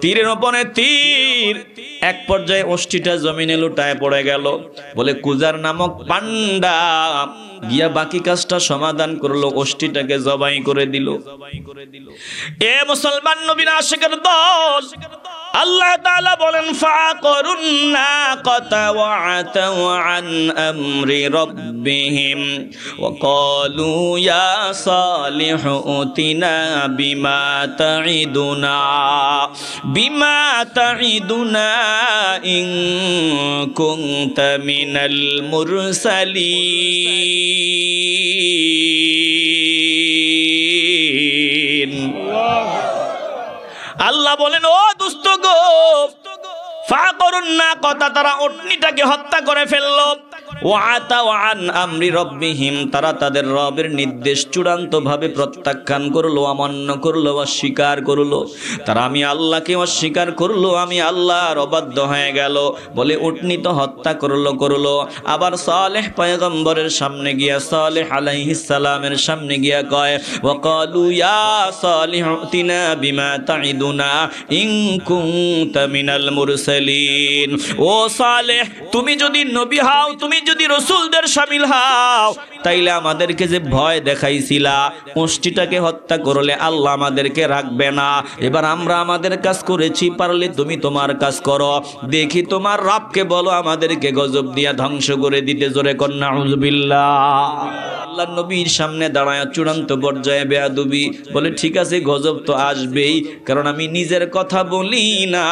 S1: তীরের উপরে তীর, এক পর্যায়ে অষ্টিটা জমিনে লুটায় পড়ে গেল। বলে কুজার নামক পান্ডা গিয়া বাকি কাজটা সমাধান করলো, অষ্টিটাকে জবাই করে দিল। এ মুসলমান নবীর আশিকের দল, আল্লাহ তাআলা বলেন ফাকরুন নাকাতা ওয়া আতাউ আন আমরি রাব্বিহিম ওয়া ক্বালু ইয়া সালিহু উতিনা বিমা তাইদুনা ইন কুনতা মিনাল মুরসালিন। আল্লাহ বলেন ও দুষ্ট গো, ফাকরুন নাকাতা, তারা উটনিটাকে হত্যা করে ফেললো। ওয়া আতাউ আন আমরি রাব্বিহিম, তারা তাদের রবের নির্দেশ চূড়ান্ত ভাবে প্রত্যাখ্যান করলো, অমান্য করলো, অস্বীকার করলো। তারা আমি আল্লাহকে অস্বীকার করলো, আমি আল্লাহর অবাধ্য হয়ে গেল বলে উটনি তো হত্যা করলো। আবার সালেহ পয়গম্বরের সামনে গিয়া, সালেহ আলাইহিস সালামের সামনে গিয়া কয় ওয়া ক্বালু ইয়া সালিহু উতিনা বিমা তাইদুনা ইন কুনতা মিনাল মুরসালিন। ও সালেহ, তুমি যদি নবী হও, তুমি যদি রাসূলদের শামিল হও, তাইলে আমাদেরকে যে ভয় দেখাইছিলা অষ্টিটাকে হত্যা করলে আল্লাহ আমাদেরকে রাখবে না। এবার আমরা আমাদের কাজ করেছি, পারলে তুমি তোমার কাজ করো। দেখি তোমার রবকে বলো আমাদেরকে গজব দিয়া ধ্বংস করে দিতে। জোরে কর নাউযুবিল্লাহ। আল্লাহ নবীর সামনে দাঁড়ায় চূড়ান্ত পর্যায়ে বেয়াদবি। বলে ঠিক আছে, গজব তো আসবেই, কারণ আমি নিজের কথা বলি না,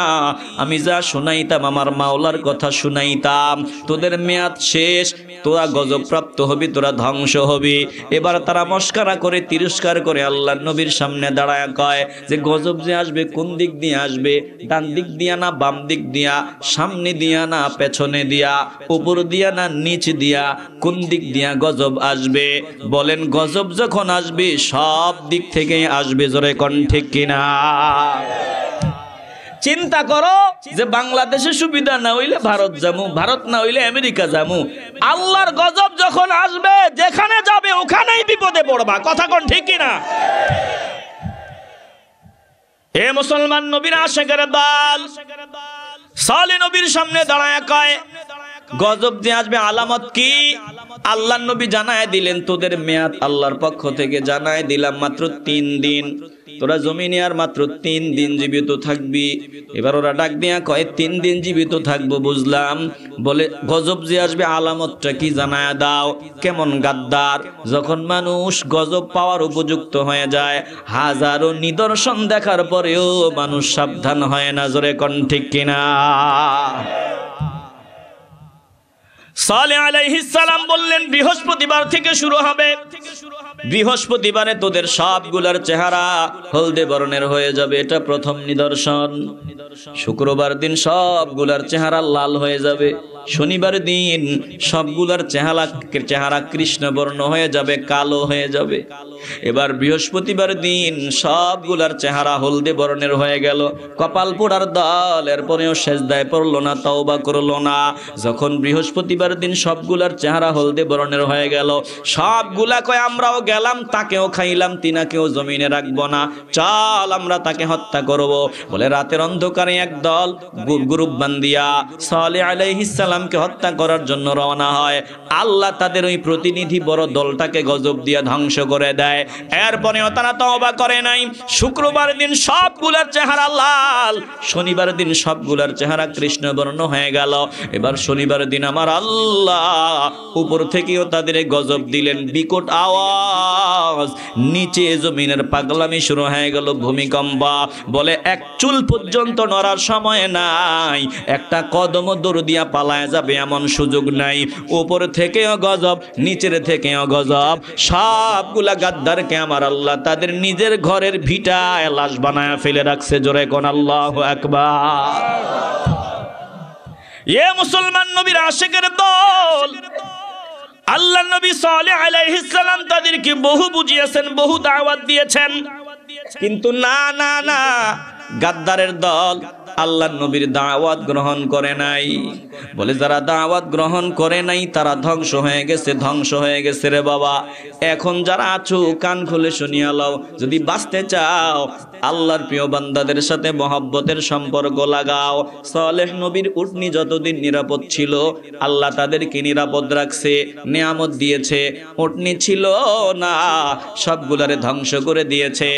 S1: আমি যা শুনাইতাম আমার মাওলার কথা শুনাইতাম। তোদের মেয়াদ শেষ, তোরা গজব প্রাপ্ত হবি, তোরা ধ্বংস হবি। এবার তারা মস্কারা করে, তিরস্কার করে আল্লাহ নবীর সামনে দাঁড়ায় কয় যে গজব যে আসবে কোন দিক দিয়ে আসবে? ডান দিক দিয়া না বাম দিক দিয়া, সামনে দিয়া না পেছনে দিয়া, উপর দিয়া না নিচ দিয়া, কোন দিক দিয়া গজব আসবে? বলেন গজব যখন আসবে সব দিক থেকে আসবে। জোরে কোন ঠিক কিনা? চিন্তা করো যে বাংলাদেশে সুবিধা না হইলে ভারত যামু, ভারত না হইলে আমেরিকা যামু। আল্লাহর গজব যখন আসবে যেখানে যাবে ওখানেই বিপদে পড়বা। কথা কোন ঠিক কিনা? এ মুসলমান নবীর আশিকের দল, সালেহ নবীর সামনে দাঁড়ায় কয় গজব যে আসবে আলামত কি? আল্লাহ নবী জানায় দিলেন তোদের মেয়াদ আল্লাহর পক্ষ থেকে জানায় দিলাম মাত্র 3 দিন। তোরা জমিনে আর মাত্র 3 দিন জীবিত থাকবি। এবার ওরা ডাক দিয়া কয় 3 দিন জীবিত থাকবো বুঝলাম, বলে গজব যে আসবে আলামতটা কি জানায় দাও। কেমন গাদ্দার! যখন মানুষ গজব পাওয়ার উপযুক্ত হয়ে যায়, হাজারো নিদর্শন দেখার পরেও মানুষ সাবধান হয় না। জোরে কোন ঠিক কিনা? সালেহ আলাইহিস সালাম বললেন বৃহস্পতিবার থেকে শুরু হবে। বৃহস্পতিবারে তোদের সবগুলার চেহারা হলদে বর্ণের হয়ে যাবে, এটা প্রথম নিদর্শন। শুক্রবার দিন সবগুলার চেহারা লাল হয়ে যাবে। শনিবার দিন সবগুলার চেহারা কৃষ্ণ বর্ণ হয়ে যাবে, কালো হয়ে যাবে। এবার বৃহস্পতিবার দিন সবগুলার চেহারা হলদে বর্ণের হয়ে গেল। কপাল পোড়ার দল এরপরেও সেজদায় পড়লো না, তওবা করলো না। যখন বৃহস্পতিবার দিন সবগুলার চেহারা হলদে বর্ণের হয়ে গেল, সবগুলা কয় আমরাও গেলাম, তাকেও খাইলাম, তিনাকেও জমিনে রাখবো না, চল আমরা তাকে হত্যা করব। বলে রাতের অন্ধকারে এক দল গ্রুপ বান্দিয়া সালেহ আলাইহিস সালামকে হত্যা করার জন্য রওনা হয়। আল্লাহ তাদের ওই প্রতিনিধি বড় দলটাকে গজব দিয়ে ধ্বংস করে দেয়। এরপরেও তারা তওবা করে নাই। শুক্রবার দিন সবগুলার চেহারা লাল, শনিবার দিন সবগুলার চেহারা কৃষ্ণবর্ণ হয়ে গেল। এবার শনিবার দিন আমার আল্লাহ উপর থেকেও তাদের গজব দিলেন। বিকট আওয়াজ, নিচে জমিনের পাগলামি শুরু হয়ে গেল, ভূমিকম্প। বলে এক চুল পর্যন্ত নড়ার সময় নাই, একটা কদম দৌড় দিয়া পালায় যাবে এমন সুযোগ নাই। উপর থেকেও গজব, নিচের থেকেও গজব। সবগুলা গাদ্দারকে আমার আল্লাহ তাদের নিজের ঘরের ভিটায় লাশ বানায় ফেলে রাখছে। জোরে কোন আল্লাহু আকবার। এ মুসলমান নবীর আশিকের দল, আল্লাহ নবী সালেহ আলাইহিস সালাম তাদেরকে বহু বুঝিয়েছেন, বহু দাওয়াত দিয়েছেন, কিন্তু না না না, গাদ্দারের দল আল্লাহ নবীর দাওয়াত গ্রহণ করে নাই। বলে যারা দাওয়াত গ্রহণ করে নাই তারা ধ্বংস হয়ে গেছে, ধ্বংস হয়ে গেছে রে বাবা। এখন যারা আছো কান খুলে শুনিয়া লও, যদি বাঁচতে চাও আল্লাহর প্রিয় বান্দাদের সাথে মহব্বতের সম্পর্ক লাগাও। সালেহ নবীর উটনি যতদিন নিরাপদ ছিল আল্লাহ তাদেরকে নিরাপদ রাখছে, নিয়ামত দিয়েছে। উটনি ছিল না, সবগুলারে ধ্বংস করে দিয়েছে।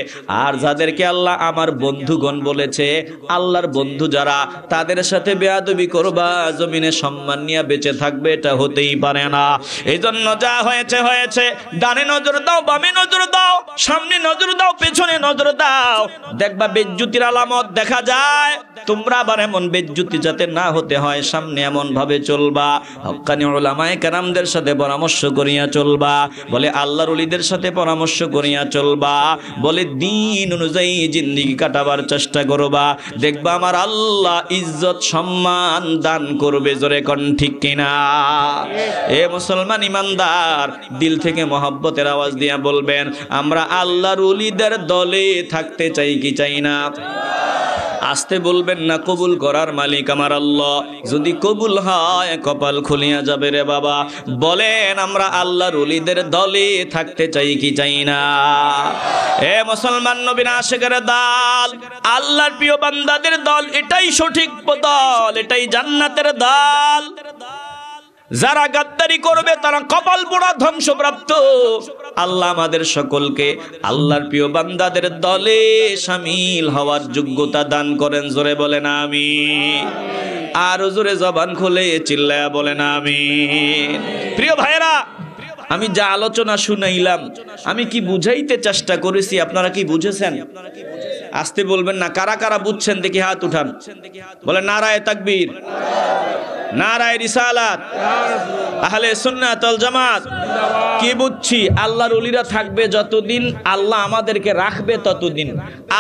S1: আর যাদেরকে আল্লাহ আমার বন্ধুগণ বলেছে, আল্লাহর বন্ধু যারা, তাদের সাথে বেয়াদবি করবা, জমিনে সম্মান নিয়ে বেঁচে থাকবে, এটা হতেই পারে না। এই জন্য যা হয়েছে হয়েছে, ডানে নজর দাও, বামে নজর দাও, সামনে নজর দাও, পেছনে নজর দাও, দেখবা বেজ্জুতির আলামত দেখা যায়। তোমরা আবার এমন বেজ্জুতি যাতে না হতে হয়, সামনে এমন ভাবে চলবা, হক্কানি উলামায়ে কেরামদের সাথে পরামর্শ করিয়া চলবা, বলে আল্লাহর ওলিদের সাথে পরামর্শ করিয়া চলবা, বলে দিন অনুযায়ী জিন্দেগি কাটাবার চেষ্টা করবা। দেখবা আমার আল্লাহ ইজ্জত সম্মান দান করবে। জোরে কোন ঠিক কিনা? এ মুসলমান ইমানদার, দিল থেকে মহব্বতের আওয়াজ দিয়া বলবেন, আমরা আল্লাহর ওলিদের দলে থাকতে চাই কি চাই না? আসতে বলবেন না, কবুল করার মালিক আমার আল্লাহ। যদি কবুল হয় কপাল খুলিয়া যাবে রে বাবা। বলেন আমরা আল্লাহর ওলিদের দলে থাকতে চাই কি চাই না? এ মুসলমান নবীর আশিকের দল, আল্লাহর প্রিয় বান্দাদের দল, এটাই সঠিক দল, এটাই জান্নাতের দল। যারা গাদ্দারি করবে তারা কপাল পোড়া, ধ্বংসপ্রাপ্ত। আল্লাহ আমাদের সকলকে আল্লাহর প্রিয় বান্দাদের দলে শামিল হওয়ার যোগ্যতা দান করেন। জোরে বলেন আমিন। আর জোরে জবান খুলে চিল্লায়া বলেন আমিন। প্রিয় ভাইরা, আমি যা আলোচনা শুনাইলাম, আমি কি বুঝাইতে চেষ্টা করেছি, আপনারা কি বুঝেছেন? আসতে বলবেন না, কারা কারা বুঝছেন দেখি হাত উঠান। বলে নারায়ে তাকবীর, নারায়ে রিসালাত, আহলে সুন্নাত ওয়াল জামাত। কি বুঝছি? আল্লাহর ওলিরা থাকবে যতদিন, আল্লাহ আমাদেরকে রাখবে ততদিন।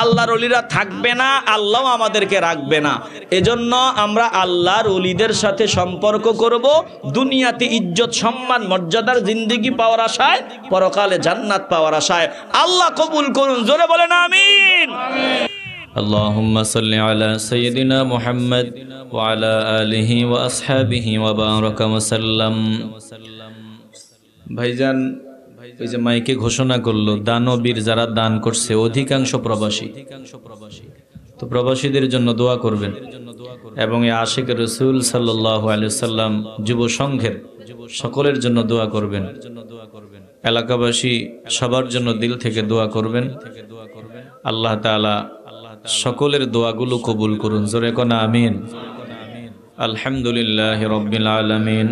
S1: আল্লাহর ওলিরা থাকবে না, আল্লাহ আমাদেরকে রাখবে না। এজন্য আমরা আল্লাহর ওলিদের সাথে সম্পর্ক করব, দুনিয়াতে ইজ্জত সম্মান মর্যাদার জিন্দেগি পাওয়ার আশায়, পরকালে জান্নাত পাওয়ার আশায়। আল্লাহ কবুল করুন। জোরে বলেন আমিন। اللهم صل على سيدنا محمد وعلى آله وأصحابه وبارك وسلم। ভাইজান, ওই যে মাইকে ঘোষণা করলো, দানবীর যারা দান করছে অধিকাংশ প্রবাসী। তো প্রবাসীদের জন্য দোয়া করবেন, এবং এই আশিক রাসূল সাল্লাল্লাহু আলাইহি ওয়াসাল্লাম যুব সংঘের সকলের জন্য দোয়া করবেন। এলাকাবাসী সবার জন্য দিল থেকে দোয়া করবেন। আল্লাহ তাআলা সকলের দোয়াগুলো কবুল করুন। জোরে কোন আমিন। আলহামদুলিল্লাহি রাব্বিল আলামিন।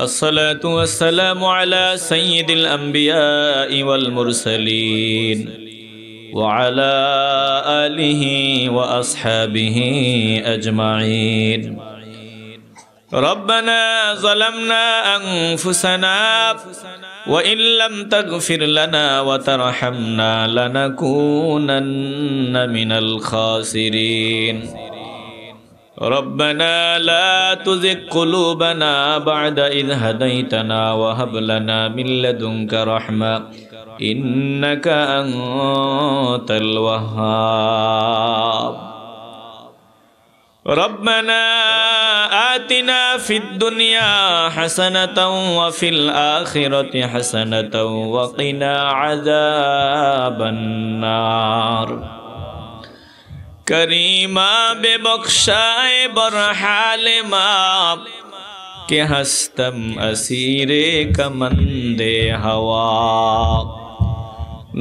S1: الصلاة والسلام على سيد الأنبياء والمرسلين وعلى آله وأصحابه أجمعين. ربنا ظلمنا أنفسنا وإن لم تغفر لنا وترحمنا لنكونن من الخاسرين. ربنا لا تزغ قلوبنا بعد إذ هديتنا وهب لنا من لدنك رحمة إنك أنت الوهاب. ربنا آتنا في الدنيا حسنة وفي الآخرة حسنة وقنا عذاب النار. करीमा बेबख्शाए बरहाल माँ के हस्तम असीरे कमंदे हवा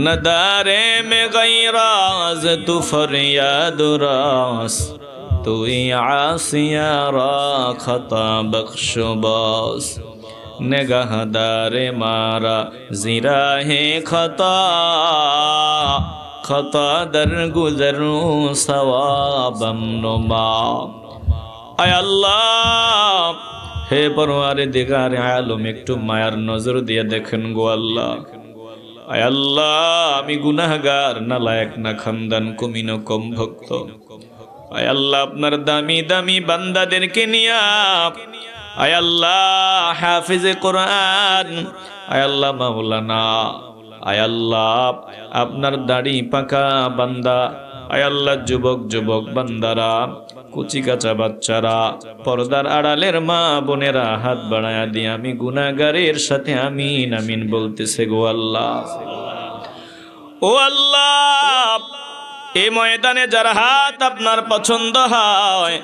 S1: नदारे में गैराज तु फरियाद रास तु आसिया रा खता बख्श बास निगाहदारे मारा जिरा है खता खता दर गुजरू सवाबम नुमा। आय अल्लाह, हे परवारे दिगारे आलम एकटू मायार नजर दिए देखें गो अल्लाह। आय अल्लाह, आमी गुनाहगार, नालायक, ना खानदान, कमिनो, कम भक्त। আয় আল্লাহ আপনার দামি দামি বান্দাদেরকে নিয়া, আয় আল্লাহ হাফিজে কোরআন, আয় আল্লাহ মাওলানা, আয় আল্লাহ আপনার দাড়ি পাকা বান্দা, আয় আল্লাহ যুবক যুবক বান্দারা, কুচি কাঁচা বাচ্চারা, পর্দার আড়ালের মা বোনেরা হাত বাড়ায়া দিয়ে আমি গুনাহগারের সাথে আমিন আমিন বলতেছে গো আল্লাহ। ও আল্লাহ, এই ময়দানে যার হাত আপনার পছন্দ হয়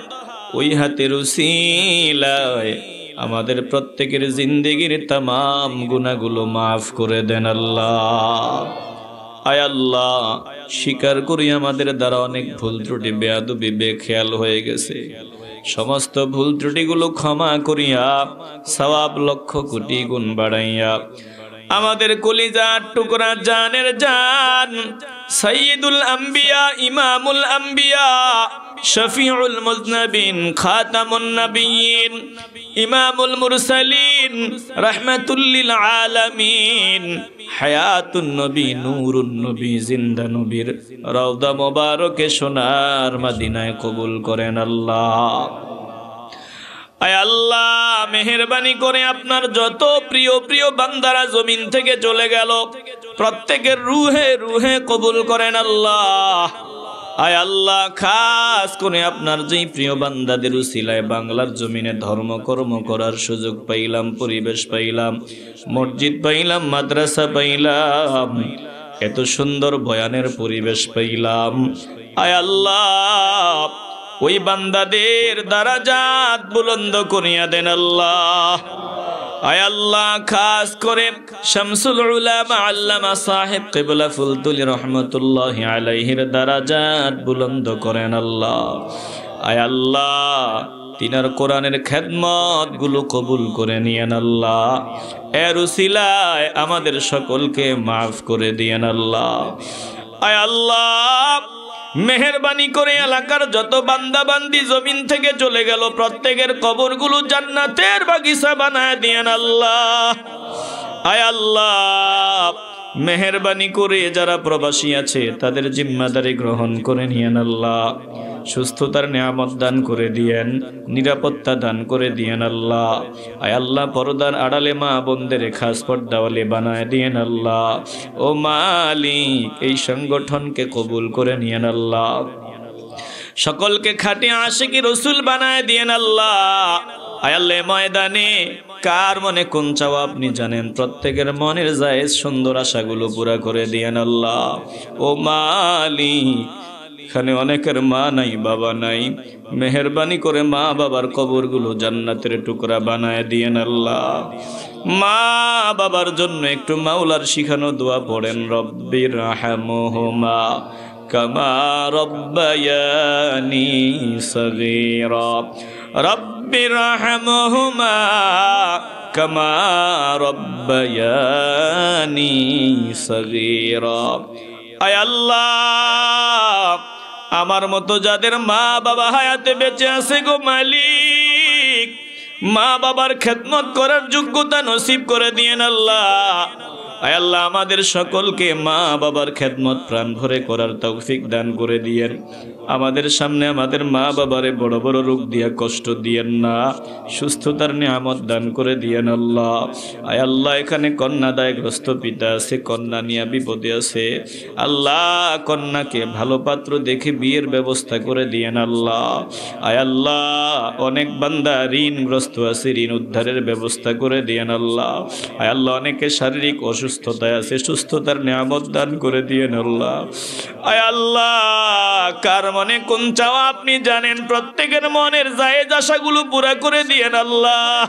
S1: ওই হাতের উসিলায় আমাদের প্রত্যেকের জিন্দেগির তামাম গুনাহগুলো মাফ করে দেন আল্লাহ। আয় আল্লাহ, স্বীকার করি আমাদের দ্বারা অনেক ভুল ত্রুটি বেয়াদবি বেখেয়াল হয়ে গেছে, সমস্ত ভুল ত্রুটিগুলো ক্ষমা করিয়া সওয়াব লক্ষ কোটি গুণ বাড়াইয়া আমাদের কলিজার টুকরা জানের জান সাইয়্যিদুল আম্বিয়া ইমামুল আম্বিয়া শফিউল মুজনাবিন খাতামুন নবিয়্যিন ইমামুল মুরসালিন রাহমাতুল লিল আলামিন হায়াতুন নবী নূরুন নবী জিন্দা নবীর রওজা মোবারকে সোনার মদিনায় কবুল করেন আল্লাহ। আয় আল্লাহ, মেহেরবানি করে আপনার যত প্রিয় প্রিয় বান্দারা জমিন থেকে চলে গেল প্রত্যেকের রুহে রুহে কবুল করেন আল্লাহ। আয় আল্লাহ, খাস করে আপনার যেই প্রিয় বান্দাদের উসিলায় বাংলার জমিনে ধর্মকর্ম করার সুযোগ পাইলাম, পরিবেশ পাইলাম, মসজিদ পাইলাম, মাদ্রাসা পাইলাম, এত সুন্দর বয়ানের পরিবেশ পাইলাম। আয় আল্লাহ, ওই বান্দাদের দারাজাত বুলন্দ করিয়া দেন আল্লাহ। আয় আল্লাহ, খাস করে শামসুল উলামা আল্লামা সাহেব কিবলা ফুলতুলি রহমতুল্লাহি আলাইহির দারাজাত বুলন্দ করেন আল্লাহ। আয় আল্লাহ, তিনার কোরআনের খেদমত গুলো কবুল করে নিয়েন আল্লাহ। এর উসিলায় আমাদের সকলকে মাফ করে দিয়েন আল্লাহ। আয় আল্লাহ, মেহেরবানি করে এলাকার যত বান্দা বান্দি জমিন থেকে চলে গেল প্রত্যেকের কবরগুলো জান্নাতের বাগিচা বানায় দিয়েন আল্লাহ। আয় আল্লাহ, মেহেরবানি করে যারা প্রবাসী আছে তাদের জিম্মাদারি গ্রহণ করে নিয়েন আল্লাহ। সুস্থতার নিয়ামত দান করে দিয়েন, নিরাপত্তা দান করে দিয়েন আল্লাহ। আয় আল্লাহ, পর্দার আড়ালে মা বোনদের খাস পর্দাওয়ালি বানায় দিয়েন আল্লাহ। ও মালিক, এই সংগঠনকে কবুল করে নিয়েন আল্লাহ। সকলকে খাঁটি আশিকি রসুল বানায় দিয়েন আল্লাহ। আয় আল্লাহ, ময়দানে কার মনে কোন চাওয়া আপনি জানেন, প্রত্যেকের মনের জায়েজ সুন্দর আশাগুলো পুরা করে দিয়েন আল্লাহ। ও মালিক, এখানে অনেকের মা নাই, বাবা নাই, মেহেরবানি করে মা বাবার কবরগুলো জান্নাতের টুকরা বানায় দিয়েন আল্লাহ। মা বাবার জন্য একটু মাওলার শিখানো দোয়া পড়েন, রব্বির রাহমহুমা কামা রব্বায়ানি সগীরা, রব্বির রাহমহুমা কামা রব্বায়ানি সগীরা। আয় আল্লাহ, আমার মতো যাদের মা বাবা হায়াতে বেঁচে আছে গো মালিক, মা বাবার খেদমত করার যোগ্যতা নসিব করে দিয়েন আল্লাহ। আয় আল্লাহ, আমাদের সকলকে মা বাবার খেদমত প্রাণ ভরে করার তৌফিক দান করে দিয়েন। আমাদের সামনে আমাদের মা বাবারে বড় বড় রোগ দিয়া কষ্ট দিয়েন না, সুস্থতার নিয়ামত দান করে দিয়েন আল্লাহ। আয় আল্লাহ, এখানে কন্যাদায়গ্রস্ত পিতা আছে, কন্যা নিয়ে বিপদে আছে আল্লাহ, কন্যাকে ভালো পাত্র দেখে বিয়ের ব্যবস্থা করে দিয়েন আল্লাহ। আয় আল্লাহ, অনেক বান্দা ঋণগ্রস্ত আছে, ঋণ উদ্ধারের ব্যবস্থা করে দিয়েন আল্লাহ। আয় আল্লাহ, অনেকে শারীরিক অসুস্থতায় আছে, সুস্থতার নিয়ামত দান করে দিয়েন আল্লাহ। আয় আল্লাহ, কার মনে কোন চাওয়া আপনি জানেন, প্রত্যেকের মনের জায়েজ আশাগুলো পুরা করে দিয়েন আল্লাহ।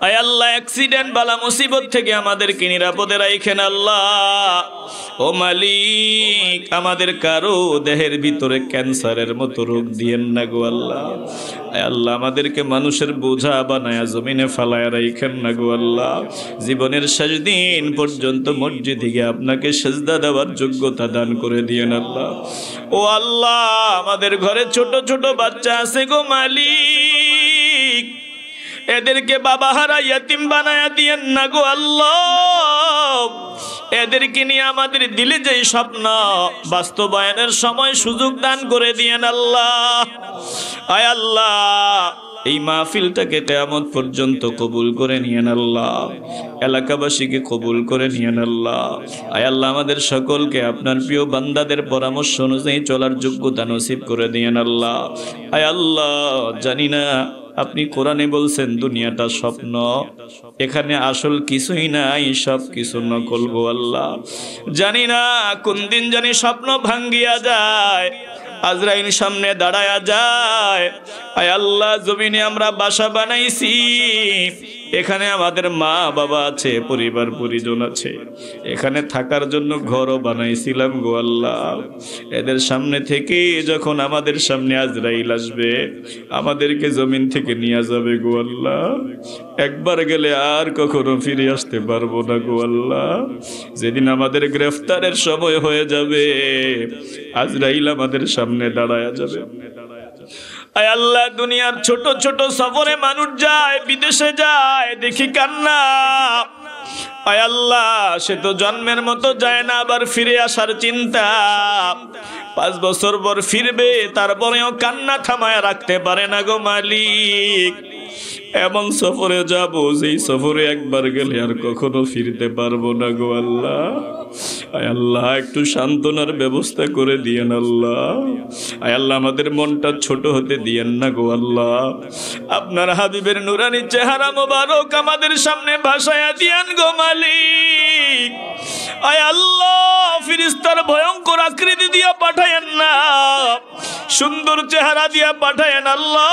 S1: আয় আল্লাহ, অ্যাক্সিডেন্ট বালা মুসিবত থেকে আমাদেরকে নিরাপদে রাখেন আল্লাহ। ও মালিক, আমাদের কারো দেহের ভিতরে ক্যান্সারের মতো রোগ দিয়েন না গো আল্লাহ। আয় আল্লাহ, আমাদেরকে মানুষের বোঝা বানায়া জমিনে ফালায়া রাখেন না গো আল্লাহ। জীবনের শেষ দিন পর্যন্ত মসজিদে গিয়ে আপনাকে সেজদা দেওয়ার যোগ্যতা দান করে দিয়েন আল্লাহ। ও আল্লাহ, আমাদের ঘরে ছোট ছোট বাচ্চা আছে গো মালিক, এদেরকে বাবা হারা ইয়াতিম বানায়া দিয়েন না গো আল্লাহ। এদেরকে নিয়ে আমাদের দিলে যে স্বপ্ন বাস্তবায়নের সময় সুযোগ দান করে দিয়েন আল্লাহ। আয় আল্লাহ, এই মাহফিলটাকে কিয়ামত পর্যন্ত কবুল করে নিয়েন আল্লাহ। এলাকাবাসীকে কবুল করে নিয়েন আল্লাহ। আয় আল্লাহ, আমাদের সকলকে আপনার প্রিয় বান্দাদের পরামর্শ অনুযায়ী চলার যোগ্যতা নসিব করে দিয়েন আল্লাহ। আয় আল্লাহ, জানি না আপনি কোরআনে বলছেন দুনিয়াটা স্বপ্ন, এখানে আসল কিছুই নাই, সব কিছু নকল গো আল্লাহ। জানি না কোন দিন জানি স্বপ্ন ভাঙ্গিয়া যায়, আজরাইল সামনে দাঁড়ায়া যায়। আয় আল্লাহ, জমিনে আমরা বাসা বানাইছি, এখানে আমাদের মা বাবা আছে, পরিবার পরিজন আছে, এখানে থাকার জন্য ঘরও বানাইছিলাম গো আল্লাহ। এদের সামনে থেকে যখন আমাদের সামনে আজরাইল আসবে, আমাদেরকে জমিন থেকে নিয়ে যাবে গো আল্লাহ। একবার গেলে আর কখনো ফিরে আসতে পারবো না গো আল্লাহ। যেদিন আমাদের গ্রেফতারের সময় হয়ে যাবে, আজরাইল আমাদের সামনে দাঁড়ায়া যাবে। আয় আল্লাহ, দুনিয়ার ছোট ছোট সফরে মানুষ যায়, বিদেশে যায়, দেখি কান্না। আয় আল্লাহ, সে তো জন্মের মতো যায় না, আবার ফিরে আসার চিন্তা। 5 বছর পর ফিরবে, তারপরেও কান্না থামায় রাখতে পারে না গো মালিক। এমন সফরে যাব, যেই সফরে একবার গেলে আর কখনো ফিরতে পারবো না গো আল্লাহ। আয় আল্লাহ, একটু সান্ত্বনার ব্যবস্থা করে দিয়েন আল্লাহ। আয় আল্লাহ, আমাদের মনটা ছোট হতে দিয়েন না গো আল্লাহ। আপনার হাবিবের নুরানি চেহারা মোবারক আমাদের সামনে ভাসায়া দিয়েন গো মালিক। আয় আল্লাহ, ফেরেশতার ভয়ঙ্কর আকৃতি দিয়া পাঠায়েন না, সুন্দর চেহারা দিয়া পাঠায়েন আল্লাহ।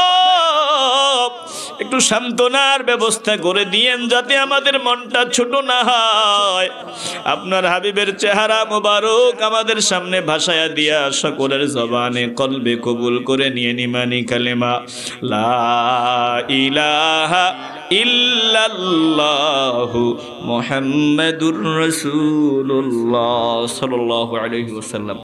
S1: একটু সান্ত্বনার ব্যবস্থা করে দিয়েন, যাতে আমাদের মনটা ছোট না হয়। আপনার হাবিবের চেহারা মোবারক আমাদের সামনে ভাসায়া দিয়া সকলের জবানে কলবে কবুল করে নিয়ে নিমানি কালেমা লা ইলাহা ইল্লাল্লাহু মুহাম্মাদুর রাসূলুল্লাহ সাল্লাল্লাহু আলাইহি ওয়াসাল্লাম।